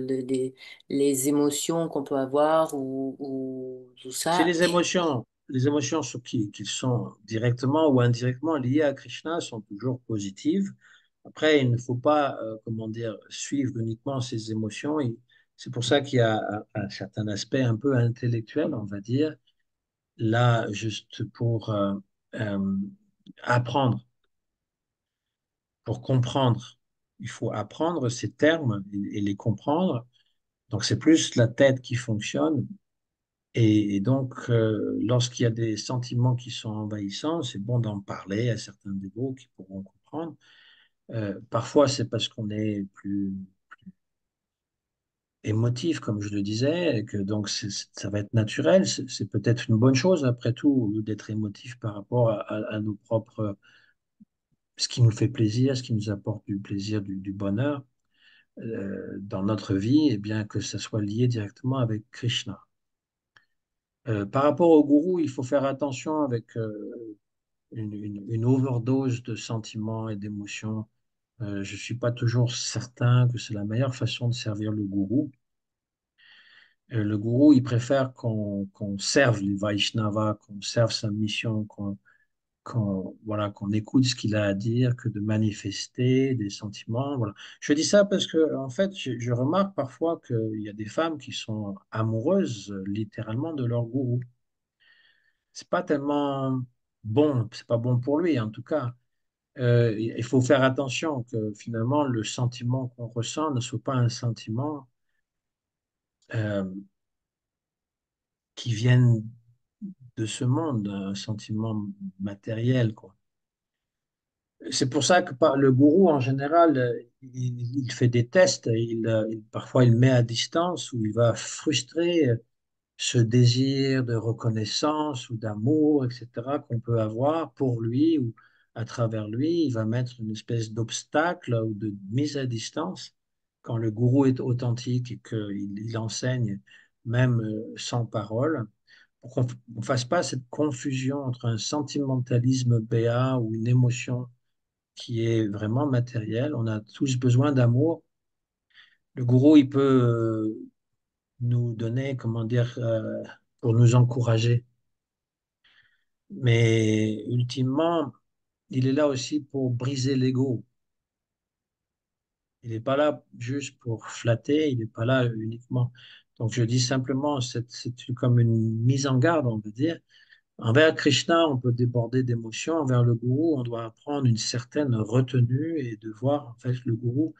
les émotions qu'on peut avoir ou tout c'est ça, et les émotions qui sont directement ou indirectement liées à Krishna sont toujours positives. Après, il ne faut pas, comment dire, suivre uniquement ces émotions. C'est pour ça qu'il y a un certain aspect un peu intellectuel, on va dire, là, juste pour euh, apprendre, pour comprendre. Il faut apprendre ces termes et les comprendre. Donc, c'est plus la tête qui fonctionne. Et donc, lorsqu'il y a des sentiments qui sont envahissants, c'est bon d'en parler à certains dévots qui pourront comprendre. Parfois, c'est parce qu'on est plus émotif, comme je le disais, et que donc ça va être naturel. C'est peut-être une bonne chose, après tout, d'être émotif par rapport à nos propres, ce qui nous fait plaisir, ce qui nous apporte du plaisir, du bonheur dans notre vie, et bien que ça soit lié directement avec Krishna. Par rapport au gourou, il faut faire attention avec une overdose de sentiments et d'émotions. Je ne suis pas toujours certain que c'est la meilleure façon de servir le gourou. Le gourou, il préfère qu'on serve les Vaishnavas, qu'on serve sa mission, voilà, qu'on écoute ce qu'il a à dire, que de manifester des sentiments. Voilà. Je dis ça parce que, en fait, je remarque parfois qu'il y a des femmes qui sont amoureuses, littéralement, de leur gourou. C'est pas tellement bon, c'est pas bon pour lui, en tout cas. Il faut faire attention que finalement le sentiment qu'on ressent ne soit pas un sentiment euh, qui vienne de ce monde, un sentiment matériel, quoi. C'est pour ça que le gourou, en général, il fait des tests, parfois il met à distance ou il va frustrer ce désir de reconnaissance ou d'amour, etc., qu'on peut avoir pour lui ou à travers lui. Il va mettre une espèce d'obstacle ou de mise à distance quand le gourou est authentique et qu'il enseigne même sans parole, pour qu'on ne fasse pas cette confusion entre un sentimentalisme béat ou une émotion qui est vraiment matérielle. On a tous besoin d'amour. Le gourou, il peut nous donner, comment dire, pour nous encourager. Mais ultimement, il est là aussi pour briser l'ego. Il n'est pas là juste pour flatter, il n'est pas là uniquement. Donc je dis simplement, c'est comme une mise en garde, on veut dire. Envers Krishna, on peut déborder d'émotions. Envers le gourou, on doit apprendre une certaine retenue et de voir, en fait, le gourou,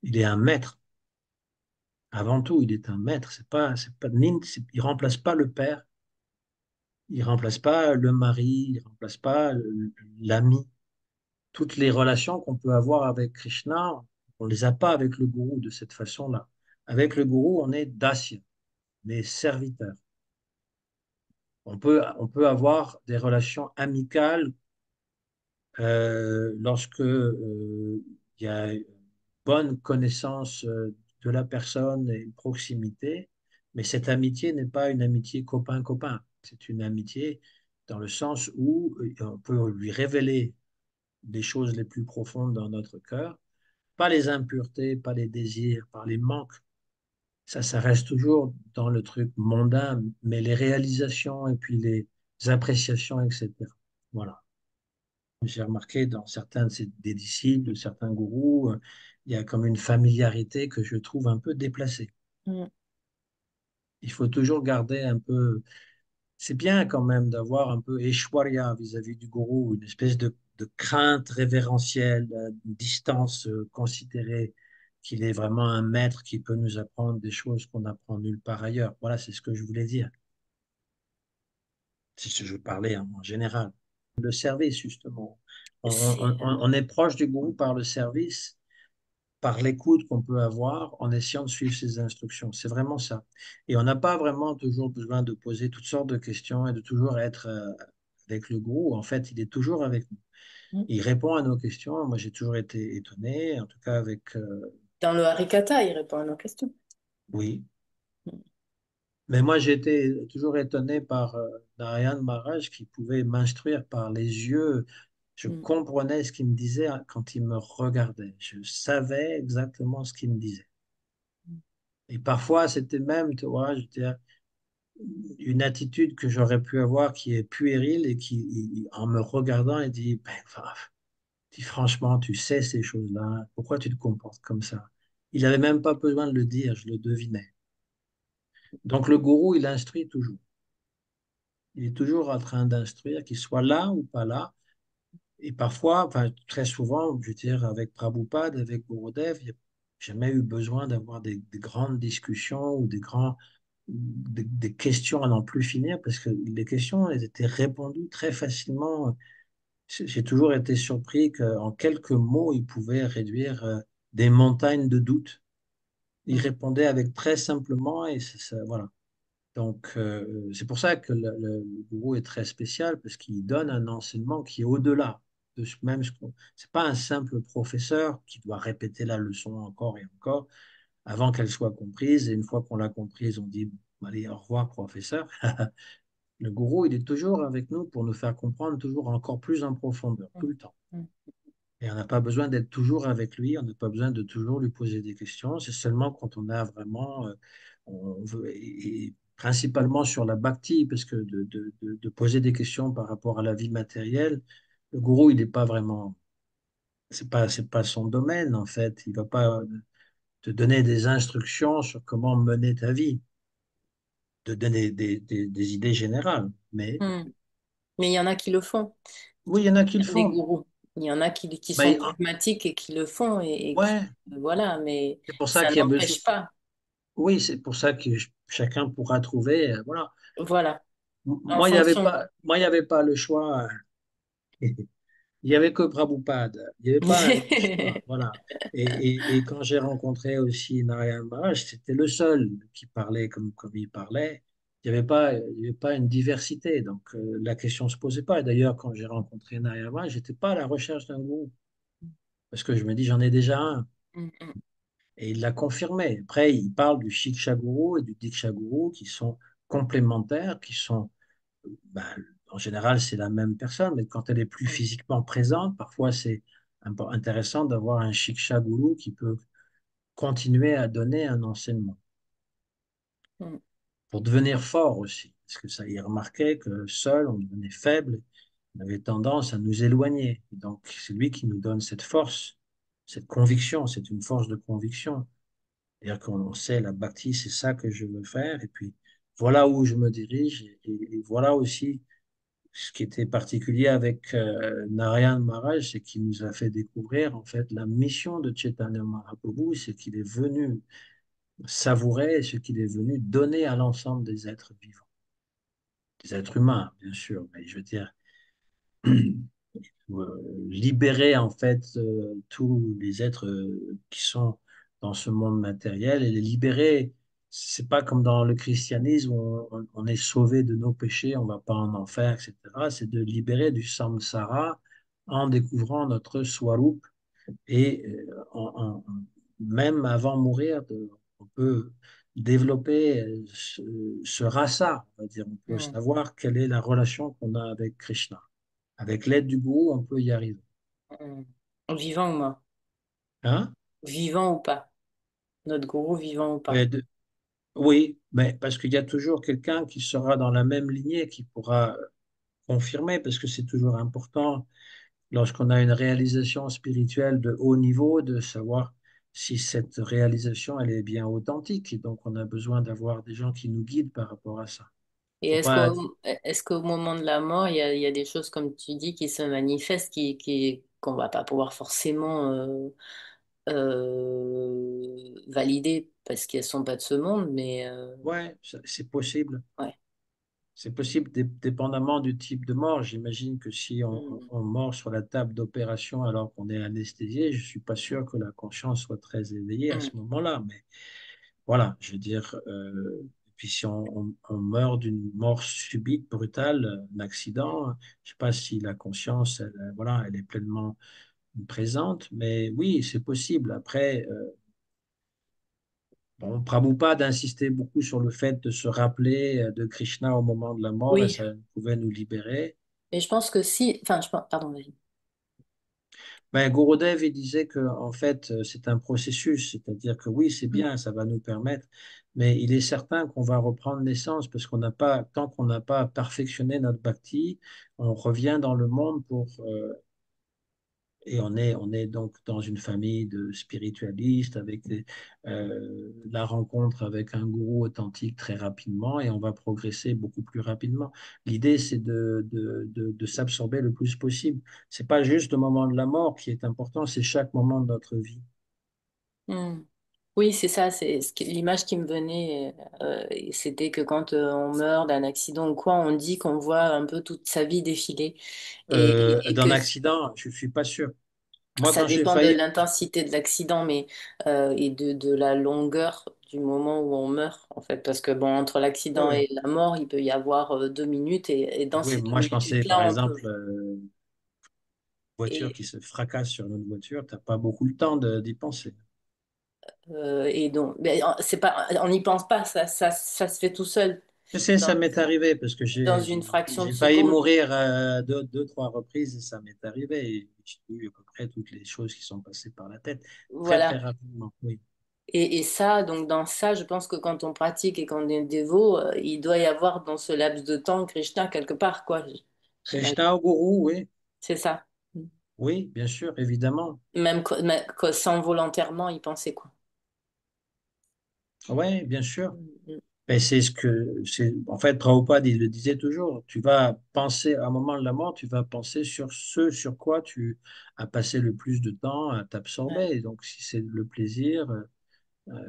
il est un maître. Avant tout, il est un maître. C'est pas, il remplace pas le père, il remplace pas le mari, il remplace pas l'ami. Toutes les relations qu'on peut avoir avec Krishna, on les a pas avec le gourou de cette façon-là. Avec le gourou, on est dasya, on est serviteur. On peut avoir des relations amicales lorsque il y a une bonne connaissance de la personne et une proximité. Mais cette amitié n'est pas une amitié copain-copain. C'est une amitié dans le sens où on peut lui révéler des choses les plus profondes dans notre cœur, pas les impuretés, pas les désirs, pas les manques. Ça reste toujours dans le truc mondain, mais les réalisations et puis les appréciations, etc. Voilà. J'ai remarqué dans certains des disciples, de certains gourous, il y a comme une familiarité que je trouve un peu déplacée. Mm. Il faut toujours garder un peu. C'est bien quand même d'avoir un peu Eshwarya vis-à-vis du gourou, une espèce de crainte révérentielle, une distance, considérer qu'il est vraiment un maître qui peut nous apprendre des choses qu'on n'apprend nulle part ailleurs. Voilà, c'est ce que je voulais dire. C'est ce que je parlais en général. Le service, justement. C'est, On est proche du gourou par le service, par l'écoute qu'on peut avoir en essayant de suivre ses instructions. C'est vraiment ça. Et on n'a pas vraiment toujours besoin de poser toutes sortes de questions et de toujours être avec le gourou. En fait, il est toujours avec nous. mm. Il répond à nos questions. Moi, j'ai toujours été étonné, en tout cas avec... Dans le Harikata, il répond à nos questions. oui. Mm. Mais moi, j'ai été toujours étonné par Narayan Maharaj qui pouvait m'instruire par les yeux. Je Mm. comprenais ce qu'il me disait quand il me regardait. Je savais exactement ce qu'il me disait. Et parfois, c'était même, tu vois, je dirais, une attitude que j'aurais pu avoir qui est puérile et qui, en me regardant, il dit, ben, enfin, dis franchement, tu sais ces choses-là, pourquoi tu te comportes comme ça? Il n'avait même pas besoin de le dire, je le devinais. Donc le gourou, il instruit toujours. Il est toujours en train d'instruire, qu'il soit là ou pas là. Et parfois, enfin, très souvent, je veux dire, avec Prabhupada, avec Gurudev, il n'y a jamais eu besoin d'avoir des grandes discussions ou des questions à n'en plus finir, parce que les questions, elles étaient répondues très facilement. J'ai toujours été surpris qu'en quelques mots, il pouvait réduire des montagnes de doutes. Il Mm. répondait avec très simplement et voilà. Donc, c'est pour ça que le gourou est très spécial, parce qu'il donne un enseignement qui est au-delà de même ce qu'on. C'est pas un simple professeur qui doit répéter la leçon encore et encore avant qu'elle soit comprise. Et une fois qu'on l'a comprise, on dit, bon, allez, au revoir, professeur. Le gourou, il est toujours avec nous pour nous faire comprendre toujours encore plus en profondeur, tout le temps. Mm. Et on n'a pas besoin d'être toujours avec lui, on n'a pas besoin de toujours lui poser des questions. C'est seulement quand on a vraiment, on veut, et principalement sur la bhakti, parce que de poser des questions par rapport à la vie matérielle, le gourou, il n'est pas vraiment, c'est pas son domaine en fait. Il va pas te donner des instructions sur comment mener ta vie, te donner des idées générales. Mais Mm. Mais il y en a qui le font, oui, il y en a qui le des font. gourous. Il y en a qui sont Mais pragmatiques et qui le font et qui, ouais, voilà, mais c'est pour ça ça qu'il y a besoin. n'empêche pas. Oui, c'est pour ça que chacun pourra trouver. Voilà. Voilà, en Moi, il n'y avait fonction. pas, moi, il y avait pas le choix. Il n'y avait que Prabhupada. Il n'y avait pas un autre choix. Voilà. Et quand j'ai rencontré aussi Narayana Maharaj, c'était le seul qui parlait comme il parlait. Il y avait pas une diversité. Donc, la question ne se posait pas. Et d'ailleurs, quand j'ai rencontré Narayana Maharaj, je n'étais pas à la recherche d'un gourou. Parce que je me dis, j'en ai déjà un. Mm, mm, Et il l'a confirmé. Après, il parle du Shiksha Guru et du Diksha Guru qui sont complémentaires, qui sont, ben, en général, c'est la même personne, mais quand elle est plus mm, physiquement présente, parfois c'est intéressant d'avoir un Shiksha Guru qui peut continuer à donner un enseignement mm, pour devenir fort aussi. Parce que ça, il remarquait que seul, on devenait faible, on avait tendance à nous éloigner. Et donc, c'est lui qui nous donne cette force, cette conviction, c'est une force de conviction. C'est-à-dire qu'on sait, la bhakti, c'est ça que je veux faire. Et puis, voilà où je me dirige. Et voilà aussi ce qui était particulier avec Narayan Maharaj, c'est qu'il nous a fait découvrir, en fait, la mission de Chaitanya Mahaprabhu, c'est qu'il est venu savourer ce qu'il est venu donner à l'ensemble des êtres vivants. Des êtres humains, bien sûr, mais je veux dire, libérer en fait tous les êtres qui sont dans ce monde matériel et les libérer. C'est pas comme dans le christianisme où on est sauvé de nos péchés, on va pas en enfer, etc. C'est de libérer du samsara en découvrant notre swarup et même avant de mourir, on peut développer ce rasa, on va dire. On peut Mm. savoir quelle est la relation qu'on a avec Krishna. Avec l'aide du gourou, on peut y arriver. Mm. Vivant ou mort? Hein? Vivant ou pas? Notre gourou vivant ou pas? Ouais, oui, mais parce qu'il y a toujours quelqu'un qui sera dans la même lignée, qui pourra confirmer, parce que c'est toujours important lorsqu'on a une réalisation spirituelle de haut niveau, de savoir si cette réalisation, elle est bien authentique. Et donc, on a besoin d'avoir des gens qui nous guident par rapport à ça. Et Faut pas dire, est-ce qu'au moment de la mort, il y a des choses, comme tu dis, qui se manifestent, qu'on va pas pouvoir forcément valider parce qu'elles sont pas de ce monde, mais ouais, c'est possible. ouais. C'est possible dépendamment du type de mort. J'imagine que si Mm. on mord sur la table d'opération alors qu'on est anesthésié, je suis pas sûr que la conscience soit très éveillée à Mm. ce moment-là. Mais voilà, je veux dire, et puis si on meurt d'une mort subite, brutale, un accident, je sais pas si la conscience, elle, voilà, elle est pleinement présente, mais oui, c'est possible. Après, bon, Prabhupada insistait beaucoup sur le fait de se rappeler de Krishna au moment de la mort et Oui, ça pouvait nous libérer. mais je pense que si, enfin, pardon, vas-y. Ben, Gurudev, il disait que en fait, c'est un processus, c'est-à-dire que oui, c'est Mm. bien, ça va nous permettre, mais il est certain qu'on va reprendre naissance parce qu'on n'a pas, tant qu'on n'a pas perfectionné notre bhakti, on revient dans le monde pour et on est donc dans une famille de spiritualistes avec la rencontre avec un gourou authentique très rapidement et on va progresser beaucoup plus rapidement. L'idée, c'est de s'absorber le plus possible. C'est pas juste le moment de la mort qui est important, c'est chaque moment de notre vie. Mm. Oui, c'est ça, l'image qui me venait, c'était que quand on meurt d'un accident ou quoi, on dit qu'on voit un peu toute sa vie défiler et D'un que accident, je suis pas sûr. Moi, ça quand j'ai dépend de failli, l'intensité de l'accident, mais et de la longueur du moment où on meurt, en fait, parce que bon, entre oui, l'accident oui. et la mort, il peut y avoir 2 minutes et dans Oui, ces deux moi je minutes pensais par là, on peut. exemple voiture Et, qui se fracasse sur une autre voiture, t'as pas beaucoup le temps d'y penser. et donc, ben, c'est pas, on n'y pense pas, ça se fait tout seul Je sais, dans, ça m'est arrivé parce que dans une fraction de j'ai failli seconde. mourir deux, trois reprises et ça m'est arrivé. Et j'ai eu à peu près toutes les choses qui sont passées par la tête très, très Voilà. rapidement. Oui. Et ça, donc dans ça, je pense que quand on pratique et qu'on est dévot, il doit y avoir dans ce laps de temps Krishna quelque part, quoi. J'imagine. Krishna au gourou, oui. C'est ça. Oui, bien sûr, évidemment. Même sans volontairement y penser, quoi. Oui, bien sûr. Mm. Mais c'est ce que, c'est, en fait, Prabhupada, il le disait toujours. Tu vas penser, à un moment de la mort, tu vas penser sur ce sur quoi tu as passé le plus de temps à t'absorber. Ouais. Et donc, si c'est le plaisir,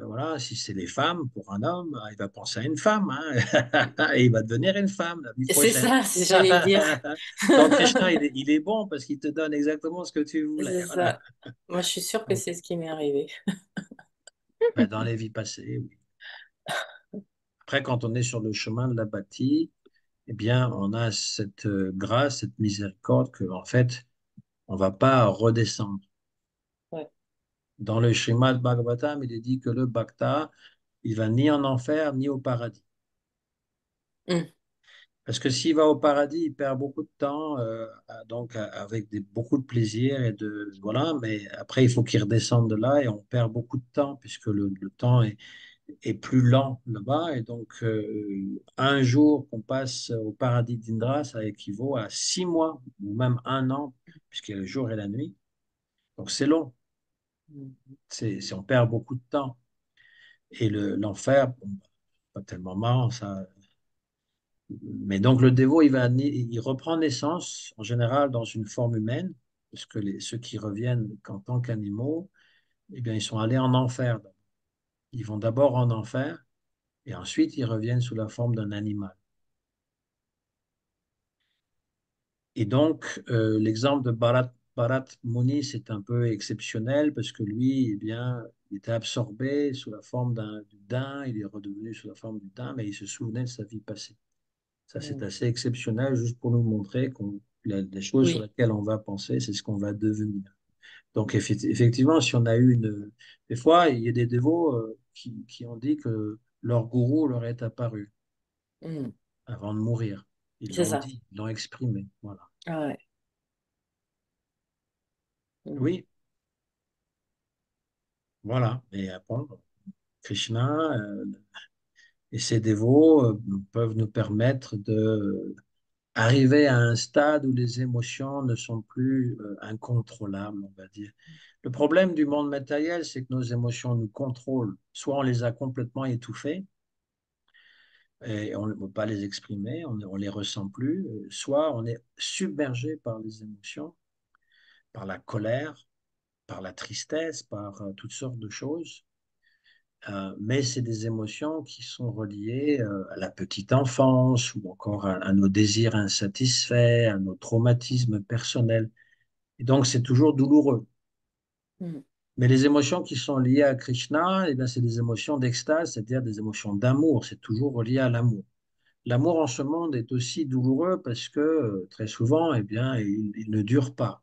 voilà, si c'est les femmes, pour un homme, il va penser à une femme, hein, et il va devenir une femme la vie C'est prochaine. ça, j'allais dire. Donc Krishna, il est bon parce qu'il te donne exactement ce que tu voulais. C'est Voilà. ça. Moi, je suis sûre que Donc, c'est ce qui m'est arrivé. ben, dans les vies passées, oui. Après, quand on est sur le chemin de la bâtie, eh bien, on a cette grâce, cette miséricorde que, en fait, on va pas redescendre. Ouais. Dans le schéma de Bhagavatam, il est dit que le bhakta, il va ni en enfer ni au paradis. Mm. Parce que s'il va au paradis, il perd beaucoup de temps, avec beaucoup de plaisir et de voilà. Mais après, il faut qu'il redescende de là et on perd beaucoup de temps puisque le temps est plus lent là-bas. Et donc, un jour qu'on passe au paradis d'Indra, ça équivaut à 6 mois ou même un an puisqu'il y a le jour et la nuit. Donc, c'est long. On perd beaucoup de temps. Et l'enfer, bon, pas tellement marrant ça. Mais donc le dévot, il reprend naissance en général dans une forme humaine, parce que ceux qui reviennent en tant qu'animaux, eh bien, ils sont allés en enfer. Ils vont d'abord en enfer et ensuite ils reviennent sous la forme d'un animal. Et donc l'exemple de Bharat Muni, c'est un peu exceptionnel parce que lui, eh bien, il était absorbé sous la forme du daim, il est redevenu sous la forme du daim, mais il se souvenait de sa vie passée. Ça, c'est Mm. assez exceptionnel, juste pour nous montrer les choses sur Oui. lesquelles on va penser, c'est ce qu'on va devenir. Donc, effectivement, si on a eu une. Des fois, il y a des dévots qui ont dit que leur gourou leur est apparu Mm. avant de mourir. Ils C'est l'ont ça. dit, ils l'ont exprimé. Voilà. Ah ouais. Mm. Oui, voilà. Et bon, Krishna et ses dévots peuvent nous permettre de arriver à un stade où les émotions ne sont plus incontrôlables, on va dire. Le problème du monde matériel, c'est que nos émotions nous contrôlent. Soit on les a complètement étouffées et on ne peut pas les exprimer, on les ressent plus, soit on est submergé par les émotions, par la colère, par la tristesse, par toutes sortes de choses. Mais c'est des émotions qui sont reliées à la petite enfance ou encore à nos désirs insatisfaits, à nos traumatismes personnels. Et donc, c'est toujours douloureux. Mm. Mais les émotions qui sont liées à Krishna, eh bien, c'est des émotions d'extase, c'est-à-dire des émotions d'amour. C'est toujours relié à l'amour. L'amour en ce monde est aussi douloureux parce que très souvent, eh bien, il ne dure pas.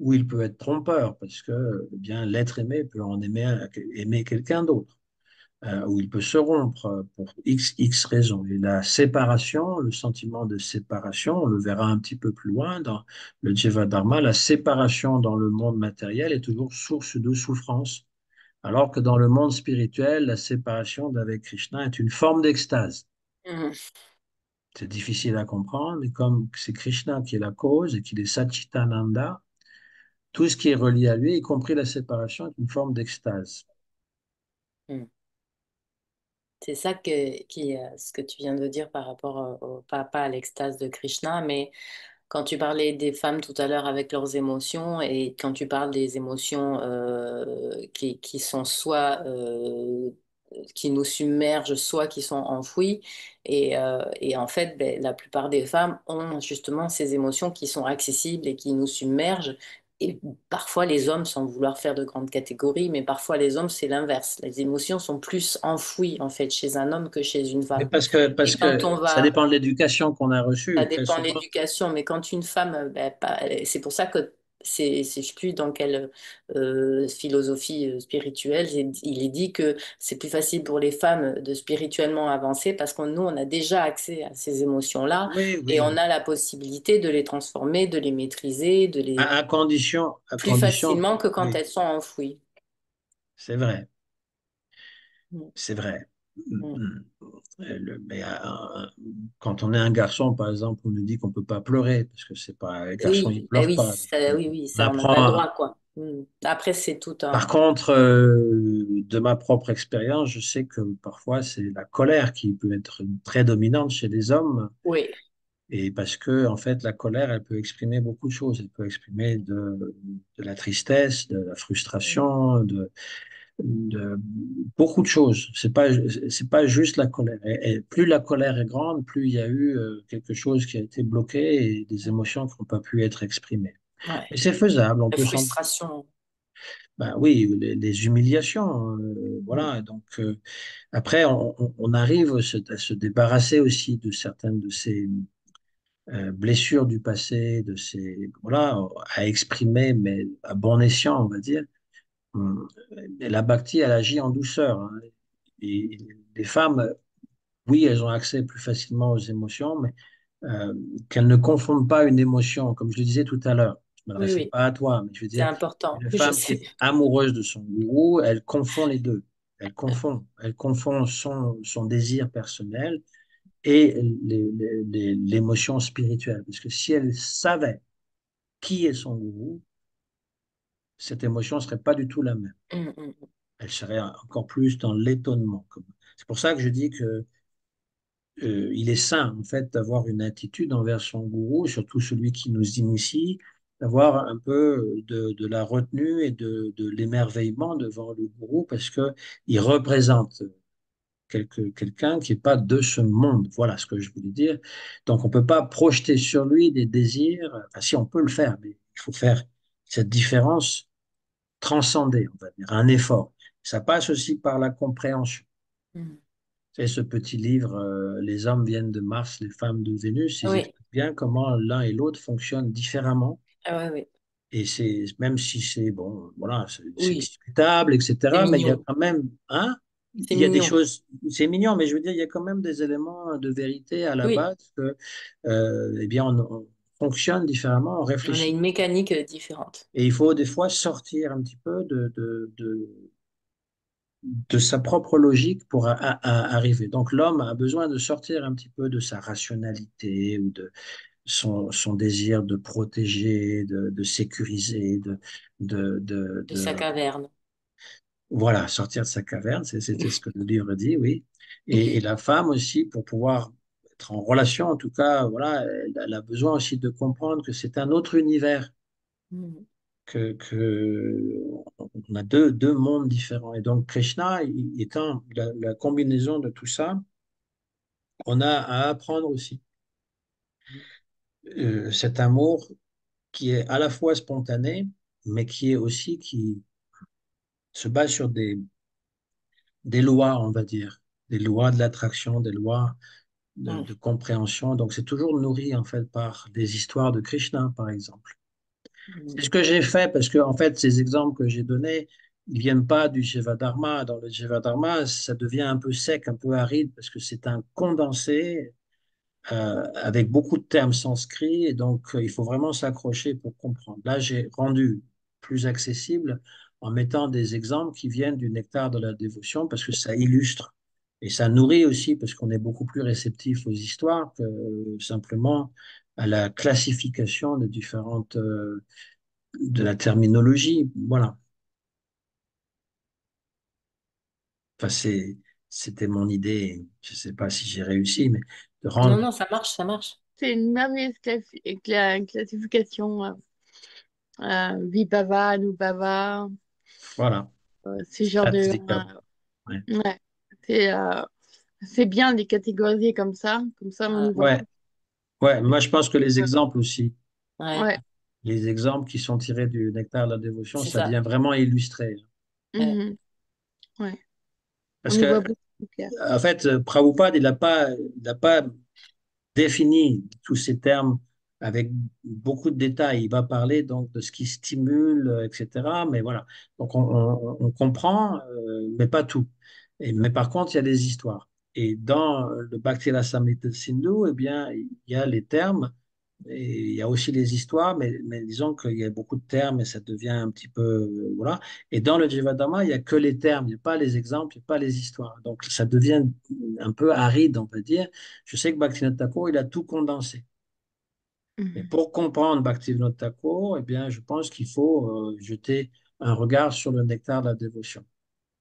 Ou il peut être trompeur parce que eh bien, l'être aimé peut en aimer quelqu'un d'autre. Où il peut se rompre pour X raisons. Et la séparation, le sentiment de séparation, on le verra un petit peu plus loin dans le Jiva Dharma, la séparation dans le monde matériel est toujours source de souffrance, alors que dans le monde spirituel, la séparation d'avec Krishna est une forme d'extase. Mm. C'est difficile à comprendre, mais comme c'est Krishna qui est la cause et qu'il est Satchitananda, tout ce qui est relié à lui, y compris la séparation, est une forme d'extase. Mm. C'est ça ce que tu viens de dire par rapport pas à l'extase de Krishna, mais quand tu parlais des femmes tout à l'heure avec leurs émotions et quand tu parles des émotions qui sont soit qui nous submergent, soit qui sont enfouies. Et en fait, ben, la plupart des femmes ont justement ces émotions qui sont accessibles et qui nous submergent. Et parfois les hommes, sans vouloir faire de grandes catégories, mais parfois les hommes, c'est l'inverse. Les émotions sont plus enfouies en fait chez un homme que chez une Mais femme. parce Et quand que on ça va dépend de l'éducation qu'on a ça reçue. Très dépend de souvent, l'éducation, mais quand une femme, ben, c'est pour ça que je sais plus dans quelle philosophie spirituelle, il est dit que c'est plus facile pour les femmes de spirituellement avancer parce que nous, on a déjà accès à ces émotions-là oui, et on oui. a la possibilité de les transformer, de les maîtriser, de les À plus condition, facilement que quand oui, elles sont enfouies. c'est vrai, Mm, c'est vrai. mm. Mais quand on est un garçon, par exemple, on nous dit qu'on peut pas pleurer parce que c'est pas, les garçons ils Oui, ben pleurent oui, pas. Donc, oui, oui, on ça, on n'a pas le apprend. droit, quoi. Mm. Après, c'est tout Par un. contre, de ma propre expérience, je sais que parfois c'est la colère qui peut être très dominante chez les hommes. Oui, Et parce que, en fait, la colère, elle peut exprimer beaucoup de choses. Elle peut exprimer de la tristesse, de la frustration, de beaucoup de choses. C'est pas juste la colère. Et plus la colère est grande, plus il y a eu quelque chose qui a été bloqué et des émotions qui n'ont pas pu être exprimées. ouais. Mais c'est faisable. On La peut s'en, frustration. ben oui, les humiliations, Mm. voilà. Donc après, on arrive à se débarrasser aussi de certaines de ces blessures du passé, de ces, voilà, à exprimer, mais à bon escient, on va dire. Hum, Et la bhakti, elle agit en douceur, hein. Et les femmes, oui, elles ont accès plus facilement aux émotions, mais euh, qu'elles ne confondent pas une émotion, comme je le disais tout à l'heure. Je ne Oui, m'adressais oui, pas à toi, mais je veux c'est dire, important. une Oui, je femme qui sais. est amoureuse de son gourou, elle confond les deux. Elle confond son désir personnel et l'émotion spirituelle. Parce que si elle savait qui est son gourou, cette émotion ne serait pas du tout la même. Mm, mm, Elle serait encore plus dans l'étonnement. C'est pour ça que je dis que il est sain, en fait, d'avoir une attitude envers son gourou, surtout celui qui nous initie, d'avoir un peu de la retenue et de l'émerveillement devant le gourou parce que il représente quelqu'un qui n'est pas de ce monde. Voilà ce que je voulais dire. Donc, on ne peut pas projeter sur lui des désirs. Enfin, si on peut le faire, mais il faut faire cette différence transcender, on va dire, un effort. Ça passe aussi par la compréhension. mm. C'est ce petit livre, Les hommes viennent de Mars, les femmes de Vénus. Ils Oui, expliquent bien comment l'un et l'autre fonctionnent différemment. ah, ouais, oui, Et c'est même si c'est bon, voilà, c'est oui, discutable, c'est etc. Mais il y a mignon. quand même, hein? C'est il y a des mignon. choses, c'est mignon, mais je veux dire, il y a quand même des éléments de vérité à la Oui, base que, eh bien, on fonctionne différemment, on on a réfléchit. une mécanique différente. Et il faut des fois sortir un petit peu de sa propre logique pour arriver. Donc l'homme a besoin de sortir un petit peu de sa rationalité ou de son désir de protéger, de sécuriser, De sa caverne. voilà, sortir de sa caverne, c'était ce que le livre dit, oui. Et la femme aussi, pour pouvoir être en relation, en tout cas, voilà, elle a besoin aussi de comprendre que c'est un autre univers, Mhm. on a deux mondes différents. Et donc, Krishna, étant la combinaison de tout ça, on a à apprendre aussi cet amour qui est à la fois spontané, mais qui est aussi qui se base sur des lois, on va dire, des lois de l'attraction, des lois de Ouais. compréhension. Donc, c'est toujours nourri en fait par des histoires de Krishna, par exemple. C'est ce Mhm. que j'ai fait parce que, en fait, ces exemples que j'ai donnés, ils viennent pas du Jivadharma. Dans le Jivadharma, ça devient un peu sec, un peu aride parce que c'est un condensé avec beaucoup de termes sanscrits et donc il faut vraiment s'accrocher pour comprendre. Là, j'ai rendu plus accessible en mettant des exemples qui viennent du nectar de la dévotion parce que ça illustre et ça nourrit aussi parce qu'on est beaucoup plus réceptif aux histoires que simplement à la classification des différentes de la terminologie. Voilà. Enfin, c'était mon idée. Je ne sais pas si j'ai réussi, mais de Non, rendre, non, ça marche, ça marche. C'est une merveilleuse classification. Vibhava, Anubhava, voilà, ce genre de. Satvika. Ouais. Ouais, c'est c'est bien de les catégoriser comme ça. Comme ça, on Ah, y voit Ouais, plus. ouais, moi je pense que les exemples aussi, ouais, Ouais. les exemples qui sont tirés du nectar de la dévotion, c'est ça ça. vient vraiment illustrer. Ouais. Mhm. Ouais. Parce On y voit que, beaucoup plus clair. en fait, Prabhupada, il n'a pas défini tous ces termes avec beaucoup de détails. Il va parler donc de ce qui stimule, etc. Mais voilà, donc on comprend, mais pas tout. Mais par contre, il y a des histoires. Et dans le Bhakti Rasamrita Sindhu, eh bien, il y a les termes. Et il y a aussi les histoires, mais disons qu'il y a beaucoup de termes et ça devient un petit peu, voilà. Et dans le Jivadhamma, il n'y a que les termes, il n'y a pas les exemples, il n'y a pas les histoires. Donc ça devient un peu aride, on peut dire. Je sais que Bhaktivinoda Thakur, il a tout condensé. Et Mhm. pour comprendre Bhaktivinoda Thakur, eh bien, je pense qu'il faut jeter un regard sur le nectar de la dévotion.